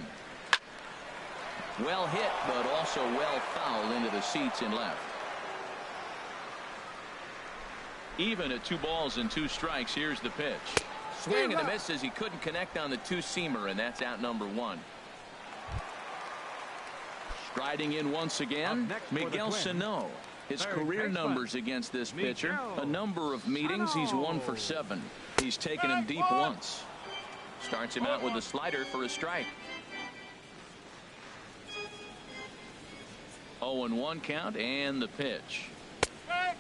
Well hit, but also well fouled into the seats and left. Even at 2 balls and 2 strikes. Here's the pitch. Swing and a miss as he couldn't connect on the two-seamer, and that's out number 1. Striding in once again, Miguel Sano. His career numbers against this pitcher, a number of meetings. He's 1 for 7. He's taken him deep once. Starts him out with a slider for a strike. 0-1 count and the pitch.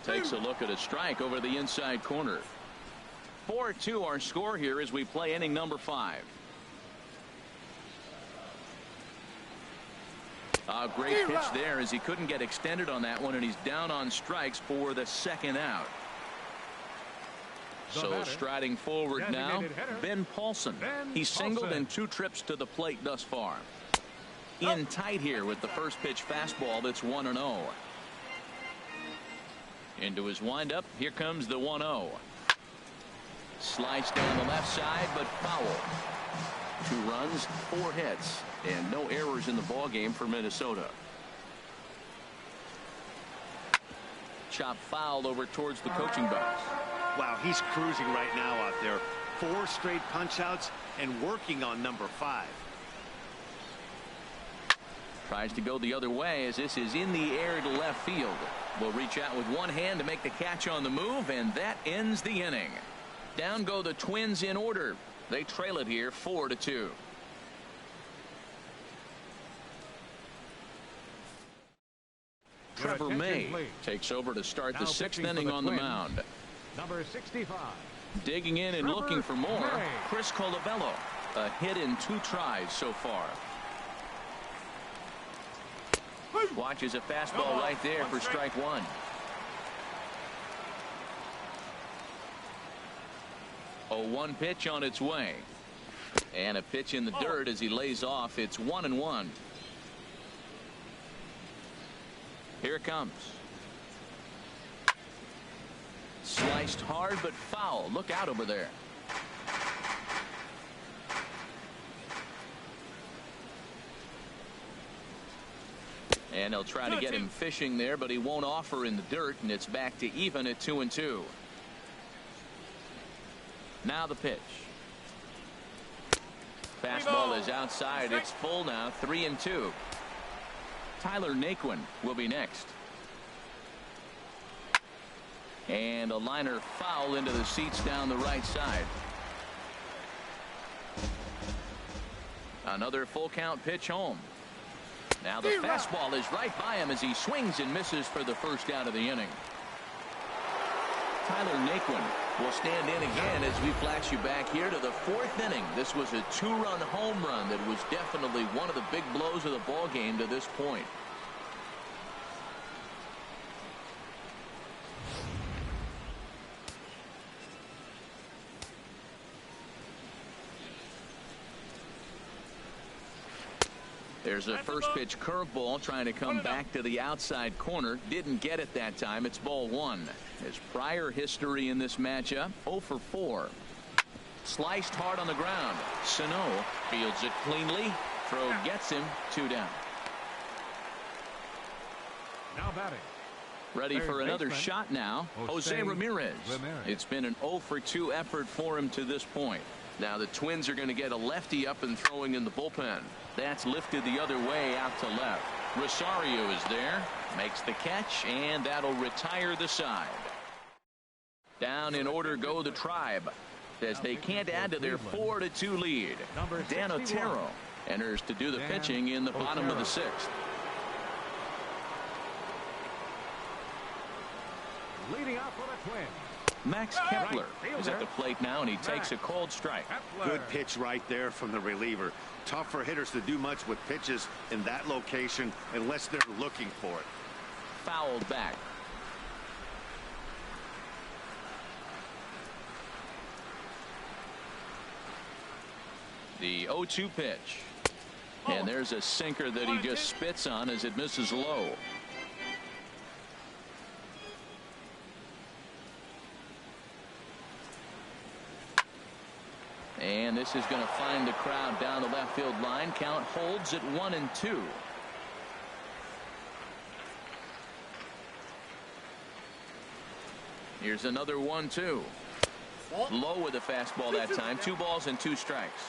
Takes a look at a strike over the inside corner. 4-2 our score here as we play inning number 5. A great pitch there as he couldn't get extended on that one, and he's down on strikes for the second out. So striding forward now, Ben Paulson. He's singled in 2 trips to the plate thus far. In tight here with the first pitch fastball that's 1-0. Into his windup. Here comes the 1-0. Sliced down the left side, but foul. 2 runs, 4 hits, and no errors in the ball game for Minnesota. Chop fouled over towards the coaching box. Wow, he's cruising right now out there. 4 straight punch-outs and working on number 5. Tries to go the other way as this is in the air to left field. Will reach out with one hand to make the catch on the move, and that ends the inning. Down go the Twins in order. They trail it here 4-2. Trevor May takes over to start the 6th inning on the mound. Number 65. Digging in and looking for more. Chris Colabello. A hit in 2 tries so far. Watches a fastball right there for strike 1. 0-1 pitch on its way. And a pitch in the dirt as he lays off. It's 1-1. Here it comes. Sliced hard but foul. Look out over there. And they'll try to get him fishing there, but he won't offer in the dirt, and it's back to even at 2-2. Now the pitch. Fastball is outside. It's full now, 3-2. Tyler Naquin will be next. And a liner foul into the seats down the right side. Another full count pitch home. Now the fastball is right by him as he swings and misses for the first out of the inning. Tyler Naquin will stand in again as we flash you back here to the 4th inning. This was a 2-run home run that was definitely one of the big blows of the ball game to this point. There's a first pitch curveball trying to come back to the outside corner. Didn't get it that time. It's ball 1. His prior history in this matchup, 0 for 4. Sliced hard on the ground. Sano fields it cleanly. Throw gets him. 2 down. Now batting. Ready for another shot now. Jose Ramirez. It's been an 0 for 2 effort for him to this point. Now the Twins are going to get a lefty up and throwing in the bullpen. That's lifted the other way out to left. Rosario is there. Makes the catch, and that'll retire the side. Down in order go the Tribe as they can't add to their 4-2 lead. Dan Otero enters to do the pitching in the bottom of the 6th. Leading off for the Twins. Max Kepler is at the plate now, and he takes a called strike. Good pitch right there from the reliever. Tough for hitters to do much with pitches in that location unless they're looking for it. Fouled back. The 0-2 pitch. And there's a sinker that he just spits on as it misses low. And this is going to find the crowd down the left field line. Count holds at 1-2. Here's another 1-2. Low with a fastball that time. 2 balls and 2 strikes.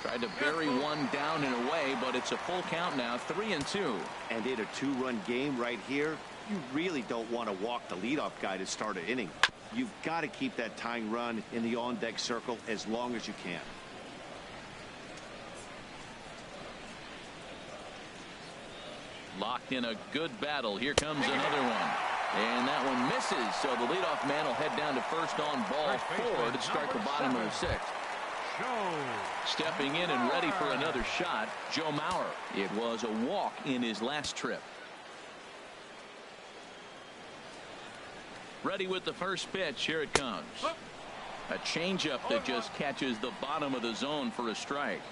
Tried to bury one down and away, but it's a full count now. 3-2. And in a 2-run game right here, you really don't want to walk the leadoff guy to start an inning. You've got to keep that tying run in the on-deck circle as long as you can. Locked in a good battle. Here comes another one. And that one misses, so the leadoff man will head down to first on ball 4 to start the bottom of the 6th. Stepping in and ready for another shot, Joe Mauer. It was a walk in his last trip. Ready with the first pitch. Here it comes. A changeup that just catches the bottom of the zone for a strike.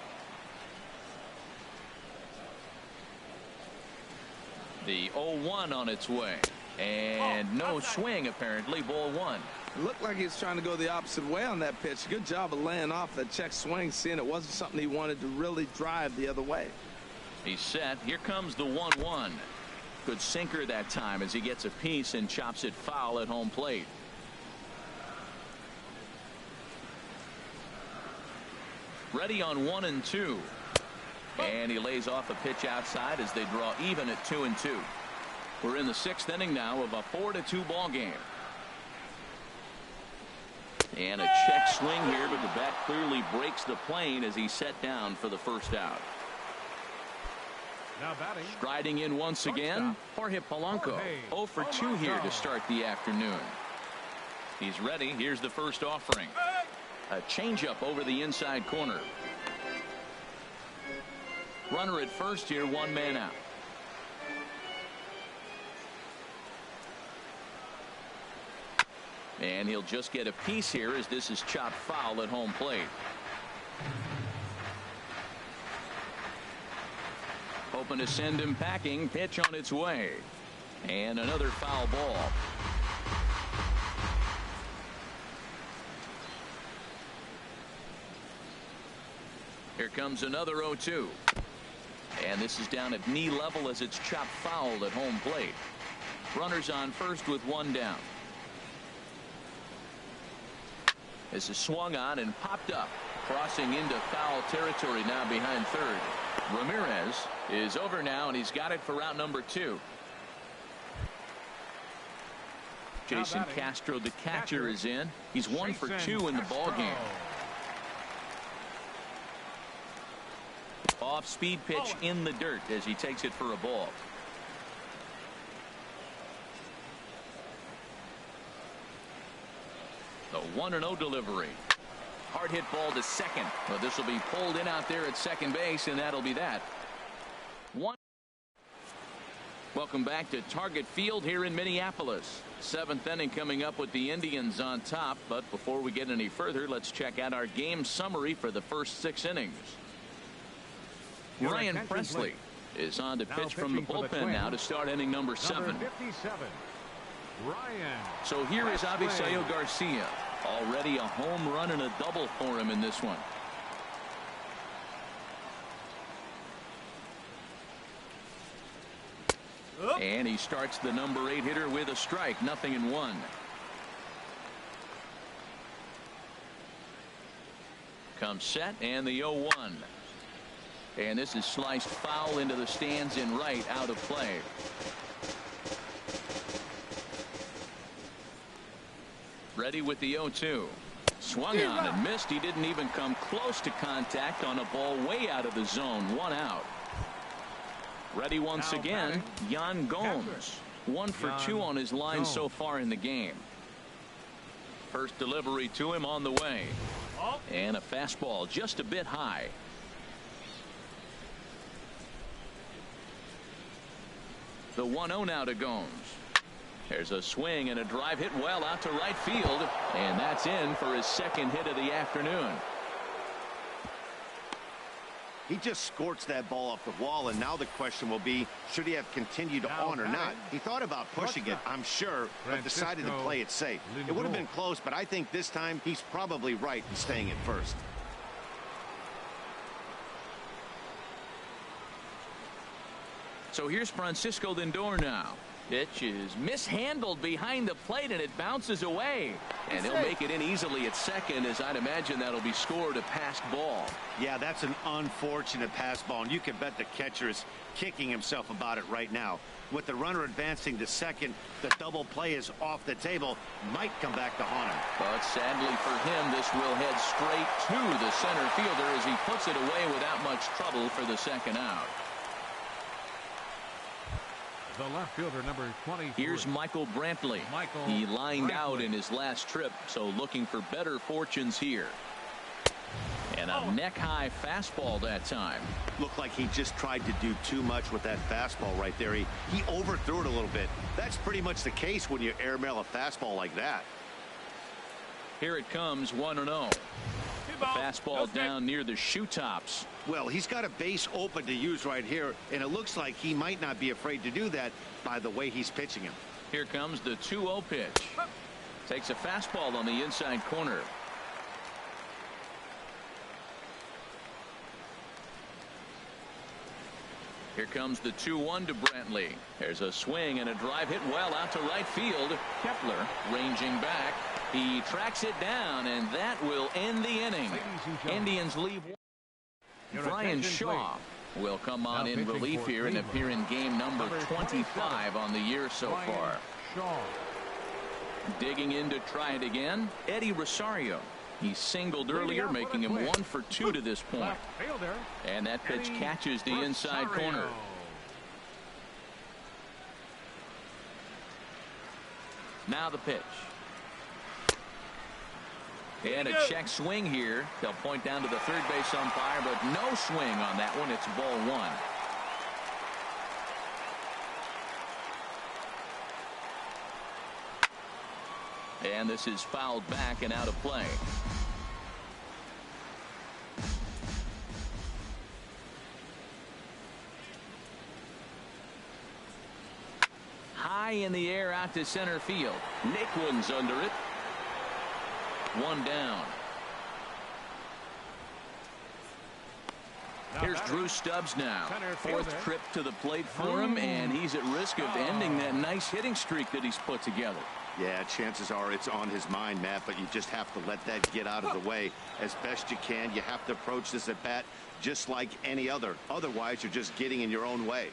The 0-1 on its way. And no swing, apparently. Ball 1. It looked like he was trying to go the opposite way on that pitch. Good job of laying off that check swing, seeing it wasn't something he wanted to really drive the other way. He's set. Here comes the 1-1. Good sinker that time as he gets a piece and chops it foul at home plate. Ready on 1 and 2. And he lays off a pitch outside as they draw even at 2 and 2. We're in the 6th inning now of a 4-2 ball game. And a check swing here, but the bat clearly breaks the plane as he's set down for the first out. Now batting. Striding in once again, Jorge Polanco. 0 for 2 here to start the afternoon. He's ready. Here's the first offering. A changeup over the inside corner. Runner at first here, 1 man out. And he'll just get a piece here as this is chopped foul at home plate. Hoping to send him packing. Pitch on its way. And another foul ball. Here comes another 0-2. And this is down at knee level as it's chopped foul at home plate. Runners on first with 1 down. This is swung on and popped up. Crossing into foul territory now behind third. Ramirez is over now, and he's got it for out number 2. Jason Castro, the catcher, is in. He's 1 for 2 in the ball game. Off speed pitch in the dirt as he takes it for a ball. The 1-0 delivery. Hard hit ball to second. Well, this will be pulled in out there at second base, and that'll be that. Welcome back to Target Field here in Minneapolis. 7th inning coming up with the Indians on top. But before we get any further, let's check out our game summary for the first 6 innings. Ryan Presley is on to pitch from the bullpen now to start inning number 7. So here is Avisail Garcia. Already a home run and a double for him in this one. And he starts the number 8 hitter with a strike. 0-1. Comes set and the 0-1. And this is sliced foul into the stands in right, out of play. Ready with the 0-2. Swung on and missed. He didn't even come close to contact on a ball way out of the zone. 1 out. Ready once again, Yan Gomes. 1 for 2 on his line so far in the game. First delivery to him on the way. And a fastball just a bit high. The 1-0 now to Gomes. There's a swing and a drive hit well out to right field. And that's in for his second hit of the afternoon. He just scorched that ball off the wall, and now the question will be, should he have continued on or not? He thought about pushing it, I'm sure, but decided to play it safe. It would have been close, but I think this time he's probably right in staying at first. So here's Francisco Lindor now. Pitch is mishandled behind the plate, and it bounces away. And he'll make it in easily at second, as I'd imagine that'll be scored a passed ball. Yeah, that's an unfortunate pass ball, and you can bet the catcher is kicking himself about it right now. With the runner advancing to second, the double play is off the table. Might come back to haunt him. But sadly for him, this will head straight to the center fielder as he puts it away without much trouble for the second out. The left fielder, number 20. Here's Michael Brantley. He lined out in his last trip, so looking for better fortunes here. And a neck-high fastball that time. Looked like he just tried to do too much with that fastball right there. He overthrew it a little bit. That's pretty much the case when you airmail a fastball like that. Here it comes, 1-0. Fastball down near the shoe tops. Well, he's got a base open to use right here, and it looks like he might not be afraid to do that by the way he's pitching him. Here comes the 2-0 pitch. Takes a fastball on the inside corner. Here comes the 2-1 to Brantley. There's a swing and a drive hit well out to right field. Kepler ranging back. He tracks it down, and that will end the inning. Indians leave. Brian Shaw will come on in relief here and appear in game number 25 on the year so far. Digging in to try it again, Eddie Rosario. He singled earlier, making him 1 for 2 to this point. And that pitch catches the inside corner. Now the pitch. And a check swing here. They'll point down to the third base umpire, but no swing on that one. It's ball 1. And this is fouled back and out of play. High in the air out to center field. Naquin's under it. 1 down. Here's Drew Stubbs now. 4th trip to the plate for him, and he's at risk of ending that nice hitting streak that he's put together. Yeah, chances are it's on his mind, Matt, but you just have to let that get out of the way as best you can. You have to approach this at bat just like any other. Otherwise, you're just getting in your own way.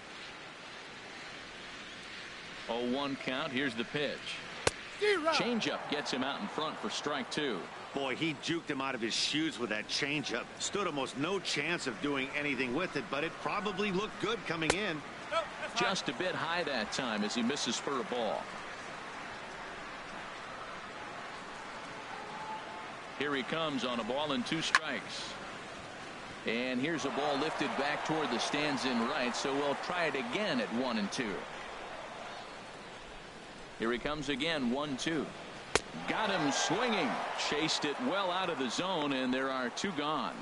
0-1 count. Here's the pitch. Changeup gets him out in front for strike 2. Boy, he juked him out of his shoes with that changeup. Stood almost no chance of doing anything with it, but it probably looked good coming in. Just a bit high that time as he misses for a ball. Here he comes on a ball and 2 strikes. And here's a ball lifted back toward the stands in right, so we'll try it again at 1-2. Here he comes again, 1-2. Got him swinging. Chased it well out of the zone, and there are 2 gone.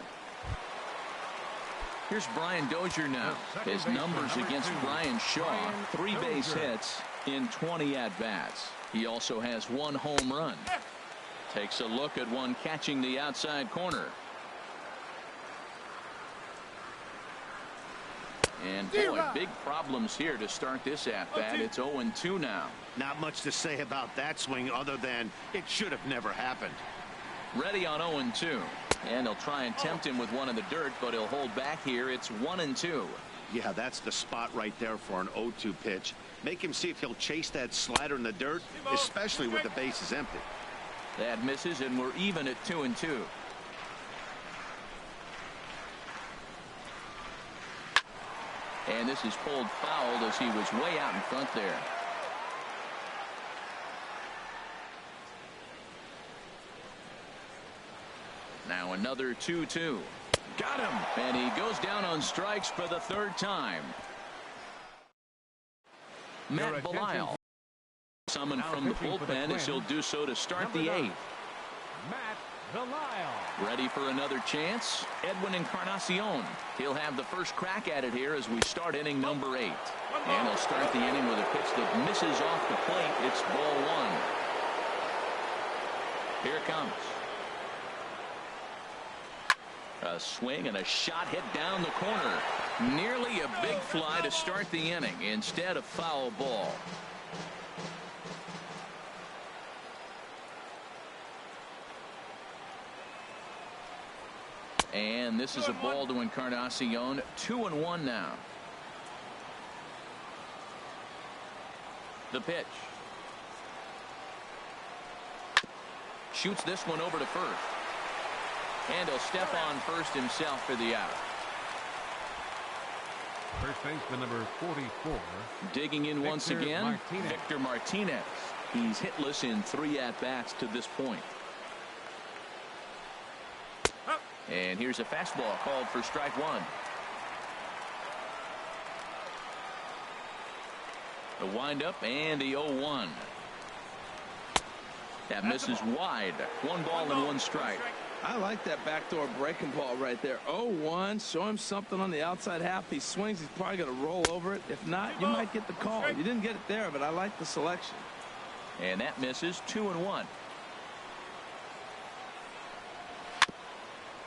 Here's Brian Dozier now. His numbers against Brian Shaw: 3 base hits in 20 at-bats. He also has 1 home run. Takes a look at one catching the outside corner. And boy, big problems here to start this at-bat. It's 0-2 now. Not much to say about that swing other than it should have never happened. Ready on 0-2. And he'll try and tempt him with one in the dirt, but he'll hold back here. It's 1-2. Yeah, that's the spot right there for an 0-2 pitch. Make him see if he'll chase that slider in the dirt, especially with the bases empty. That misses, and we're even at 2-2. And this is pulled fouled as he was way out in front there. Now another 2-2. Got him. And he goes down on strikes for the 3rd time. Matt Belisle summoned from the bullpen as he'll do so to start the 8th. Matt Belisle. Ready for another chance? Edwin Encarnacion. He'll have the first crack at it here as we start inning number 8. And he'll start the inning with a pitch that misses off the plate. It's ball 1. Here it comes. A swing and a shot hit down the corner. Nearly a big fly to start the inning. Instead, a foul ball. And this is a ball to Encarnacion. 2-1 now. The pitch. Shoots this one over to first. And he'll step on first himself for the out. First baseman number 44. Digging in once again, Martinez. Victor Martinez. He's hitless in 3 at-bats to this point. And here's a fastball called for strike 1. The windup and the 0-1. That misses wide. 1 ball and 1 strike. I like that backdoor breaking ball right there. 0-1. Show him something on the outside half. He swings. He's probably going to roll over it. If not, you might get the call. You didn't get it there, but I like the selection. And that misses. 2-1.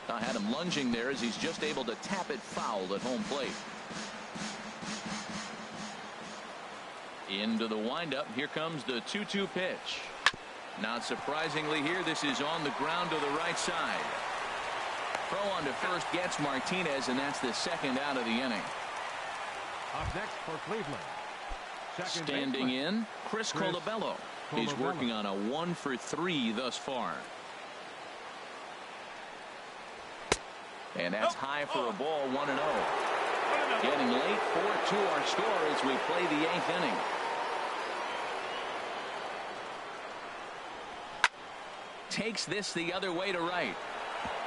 I had him lunging there as he's just able to tap it foul at home plate. Into the windup. Here comes the 2-2 pitch. Not surprisingly here, this is on the ground to the right side. Throw on to first gets Martinez, and that's the second out of the inning. Up next for Cleveland. Standing in, Chris Colabello. He's working on a 1 for 3 thus far. And that's high for a ball, 1-0. Getting late, 4-2 our score as we play the 8th inning. Takes this the other way to right.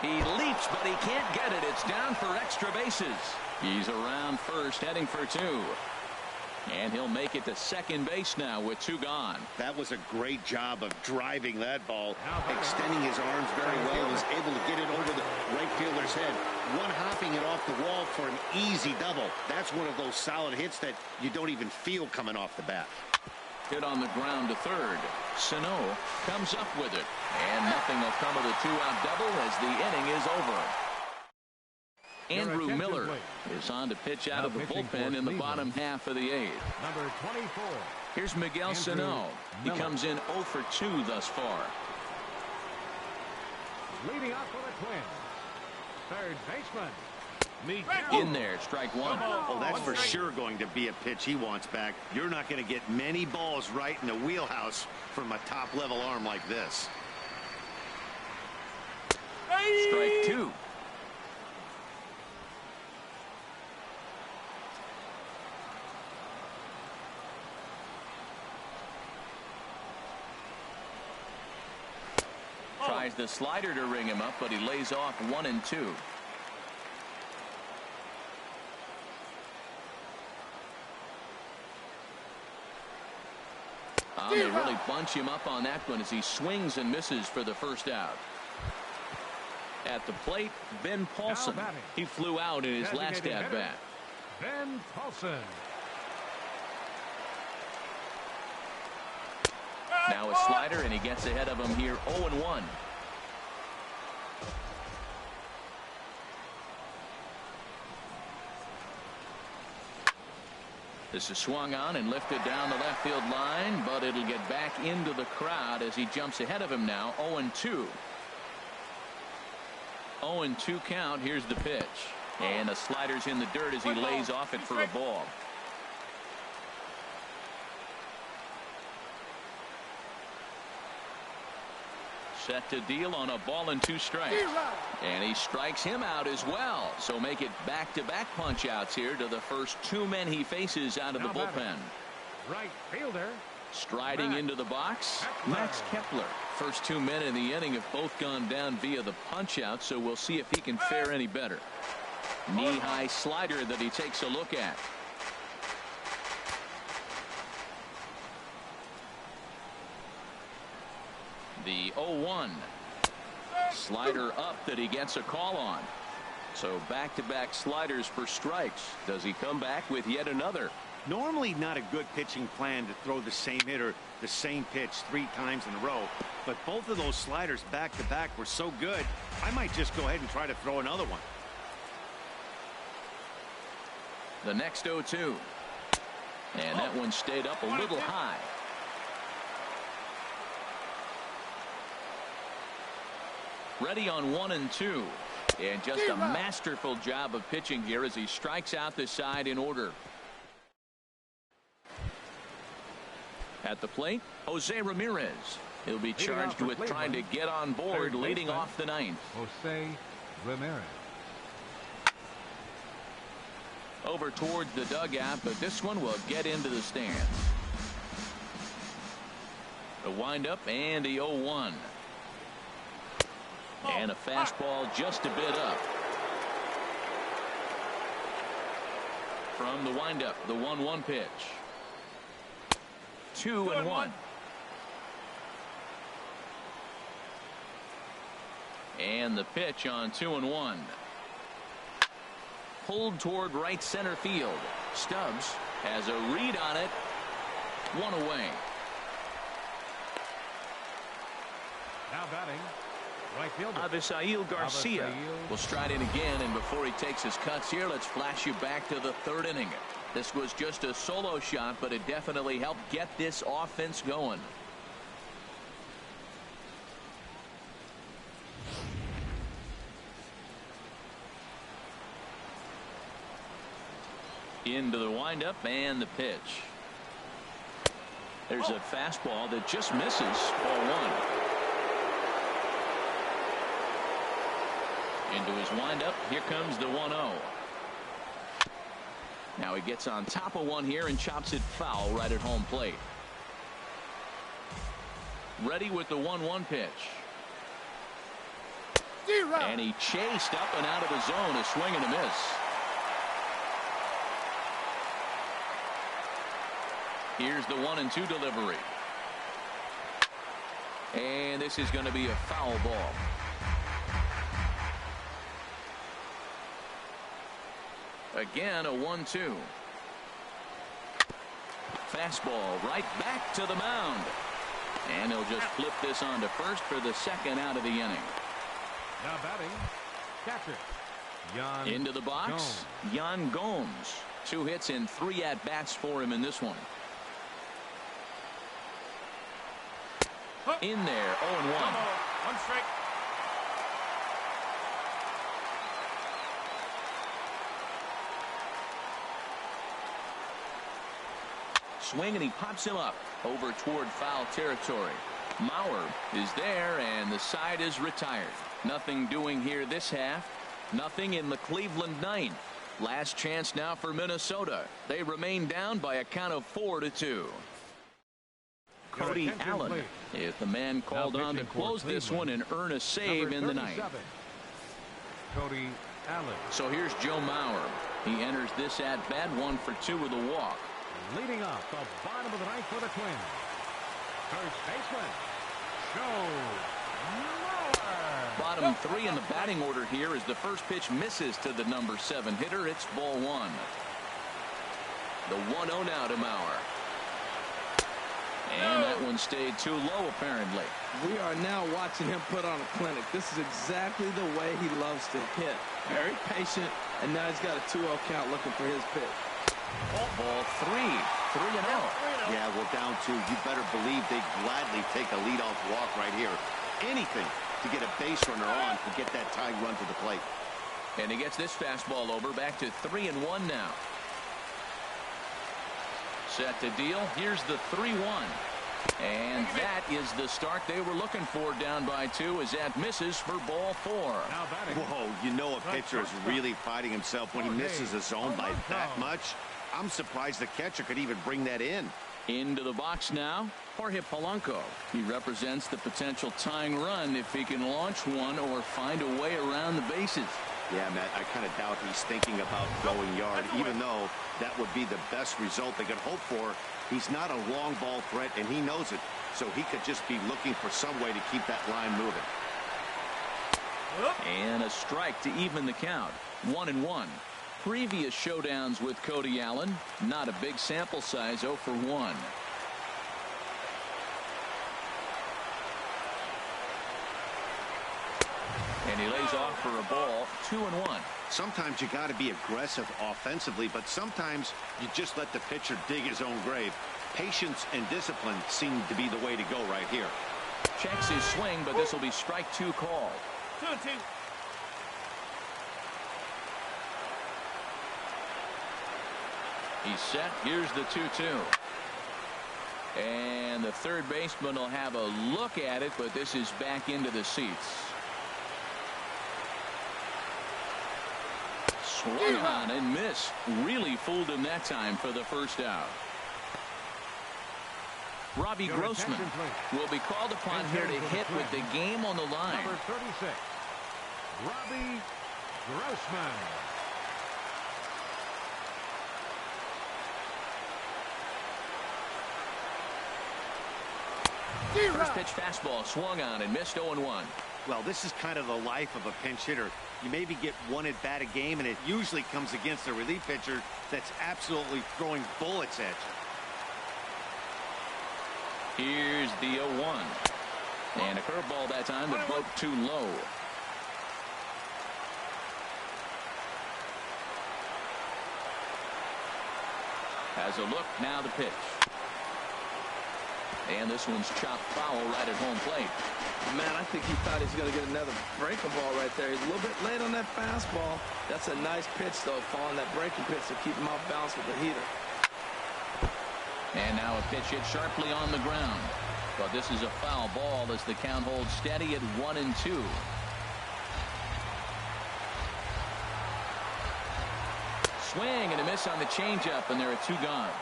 He leaps, but he can't get it. It's down for extra bases. He's around first, heading for 2. And he'll make it to second base now with 2 gone. That was a great job of driving that ball, extending his arms very well, and was able to get it over the right fielder's head. One hopping it off the wall for an easy double. That's one of those solid hits that you don't even feel coming off the bat. Hit on the ground to third. Sano comes up with it. And nothing will come of the 2-out double as the inning is over. Andrew Miller is on to pitch out of the bullpen in the bottom half of the 8th. Number 24. Here's Miguel Sano. He comes in 0 for 2 thus far. Leading off for the Twins. Third baseman. Miguel. In there, strike 1. Oh, that's for sure going to be a pitch he wants back. You're not going to get many balls right in the wheelhouse from a top-level arm like this. Strike 2. Tries the slider to ring him up, but he lays off 1 and 2. They really bunch him up on that one as he swings and misses for the first out. At the plate, Ben Paulson. He flew out in his last at-bat. Ben Paulson. Now a slider, and he gets ahead of him here, 0-1. This is swung on and lifted down the left field line, but it'll get back into the crowd as he jumps ahead of him now, 0-2. 0-2 count. Here's the pitch. And the slider's in the dirt as he lays off it for a ball. Set to deal on a ball and 2 strikes. And he strikes him out as well. So make it back-to-back punch-outs here to the first 2 men he faces out of the bullpen. Right fielder. Striding into the box, Max Kepler. First 2 men in the inning have both gone down via the punch-out, so we'll see if he can fare any better. Knee-high slider that he takes a look at. The 0-1. Slider up that he gets a call on. So back-to-back sliders for strikes. Does he come back with yet another? Normally not a good pitching plan to throw the same hitter the same pitch 3 times in a row, but both of those sliders back-to-back were so good, I might just go ahead and try to throw another one. The next 0-2. And that one stayed up a little high. Ready on 1 and 2. And just a masterful job of pitching here as he strikes out the side in order. At the plate, Jose Ramirez. He'll be charged with trying to get on board, leading off the 9th. Jose Ramirez. over towards the dugout, but this one will get into the stands. The windup and the 0-1. And a fastball just a bit up. From the windup, the 1-1 pitch. 2-1. And the pitch on 2-1. Pulled toward right center field. Stubbs has a read on it. One away. Now batting, right fielder Avisail Garcia will stride in again, and before he takes his cuts here, let's flash you back to the third inning. This was just a solo shot, but it definitely helped get this offense going. Into the windup and the pitch. There's a fastball that just misses. Ball one. Into his windup. Here comes the 1-0. Now he gets on top of one here and chops it foul right at home plate. Ready with the 1-1 pitch. And he chased up and out of the zone. A swing and a miss. Here's the 1-2 delivery. And this is going to be a foul ball. Again, a 1-2. Fastball right back to the mound. And he'll just flip this on to first for the second out of the inning. Now batting, catcher Jan into the box. Yan Gomes. 2 hits and 3 at-bats for him in this one. In there, 0-1. 1 strike. Swing, and he pops him up over toward foul territory. Mauer is there, and the side is retired. Nothing doing here this half. Nothing in the Cleveland ninth. Last chance now for Minnesota. They remain down by a count of 4-2. Cody Allen is the man called on to close this one and earn a save in the ninth. Cody Allen. So here's Joe Mauer. He enters this at bat 1 for 2 with a walk. Leading off the bottom of the ninth for the Twins. First baseman, Joe Mauer. Bottom 3 in the batting order here as the first pitch misses to the number 7 hitter. It's ball 1. The 1-0 now to Mauer. And that one stayed too low, apparently. We are now watching him put on a clinic. This is exactly the way he loves to hit. Very patient, and now he's got a 2-0 count looking for his pitch. Ball 3. 3-0. Yeah, well, down 2. You better believe they'd gladly take a leadoff walk right here. Anything to get a base runner on to get that tying run to the plate. And he gets this fastball over. Back to 3-1 now. Set to deal. Here's the 3-1. And that is the start they were looking for, down by 2, as that misses for ball 4. Whoa, you know a pitcher is really fighting himself when he misses a zone by that much. I'm surprised the catcher could even bring that in. Into the box now, Jorge Polanco. He represents the potential tying run if he can launch one or find a way around the bases. Yeah, Matt, I kind of doubt he's thinking about going yard, even though that would be the best result they could hope for. He's not a long ball threat, and he knows it, so he could just be looking for some way to keep that line moving. And a strike to even the count. 1-1. Previous showdowns with Cody Allen, not a big sample size, 0 for 1. And he lays off for a ball. 2-1. Sometimes you got to be aggressive offensively, but sometimes you just let the pitcher dig his own grave. Patience and discipline seem to be the way to go right here. Checks his swing, but this will be strike 2 called. 2-2. He's set. Here's the 2-2. And the third baseman will have a look at it, but this is back into the seats. Swung on and missed. Really fooled him that time for the first out. Robbie Grossman will be called upon here to hit with the game on the line. Number 36, Robbie Grossman. First pitch fastball swung on and missed 0-1. Well, this is kind of the life of a pinch hitter. You maybe get one at bat a game, and it usually comes against a relief pitcher that's absolutely throwing bullets at you. Here's the 0-1. And a curveball that time that broke too low. Has a look, now the pitch. And this one's chopped foul right at home plate. Man, I think he thought he was going to get another breaking ball right there. He's a little bit late on that fastball. That's a nice pitch, though, following that breaking pitch to keep him off balance with the heater. And now a pitch hit sharply on the ground. But this is a foul ball as the count holds steady at 1-2. Swing and a miss on the changeup, and there are 2 gone.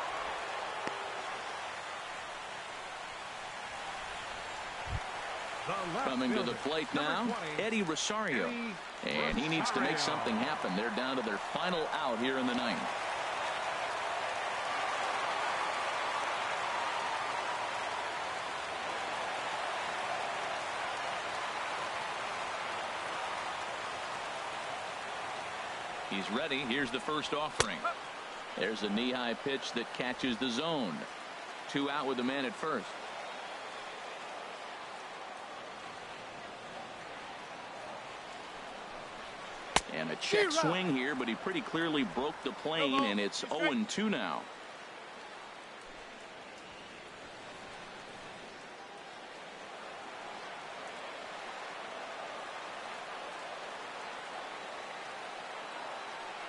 Coming to the plate now, Eddie Rosario. And he needs to make something happen. They're down to their final out here in the 9th. He's ready. Here's the first offering. There's a knee-high pitch that catches the zone. 2 out with the man at first. And a check swing here, but he pretty clearly broke the plane, and it's 0-2 now.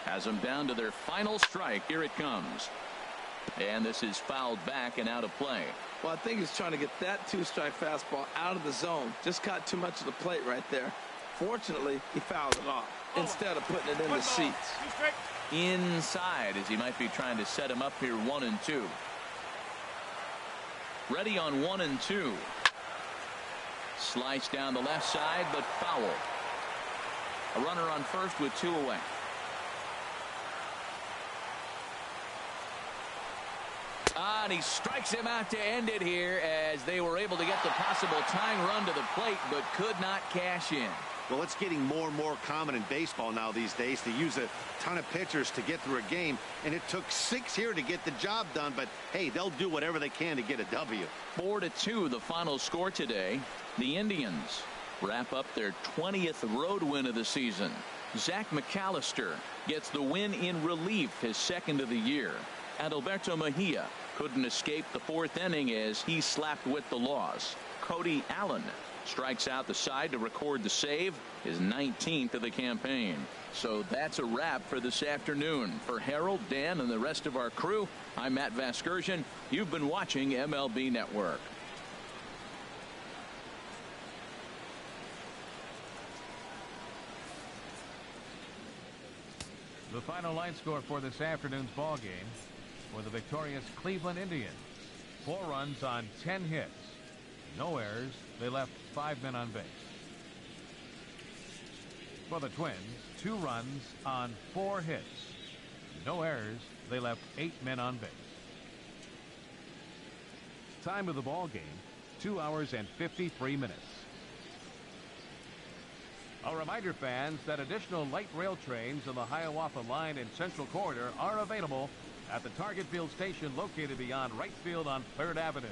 Has them down to their final strike. Here it comes. And this is fouled back and out of play. Well, I think he's trying to get that 2-strike fastball out of the zone. Just caught too much of the plate right there. Fortunately, he fouled it off instead of putting it in the seats. Inside, as he might be trying to set him up here 1-2. Ready on 1-2. Slice down the left side, but foul. A runner on first with 2 away. And he strikes him out to end it here as they were able to get the possible tying run to the plate, but could not cash in. Well, it's getting more and more common in baseball now these days to use a ton of pitchers to get through a game, and it took 6 here to get the job done, but hey, they'll do whatever they can to get a W. 4-2 the final score today. The Indians wrap up their 20th road win of the season. Zach McAllister gets the win in relief, his 2nd of the year. Adalberto Mejia couldn't escape the 4th inning as he slapped with the loss. Cody Allen strikes out the side to record the save, his 19th of the campaign. So that's a wrap for this afternoon. For Harold, Dan, and the rest of our crew, I'm Matt Vasgersian. You've been watching MLB Network. The final line score for this afternoon's ball game for the victorious Cleveland Indians. 4 runs on 10 hits. No errors. They left 5 men on base. For the Twins, 2 runs on 4 hits. No errors. They left 8 men on base. Time of the ball game, 2 hours and 53 minutes. A reminder, fans, that additional light rail trains on the Hiawatha Line and Central Corridor are available at the Target Field station located beyond right field on 3rd Avenue.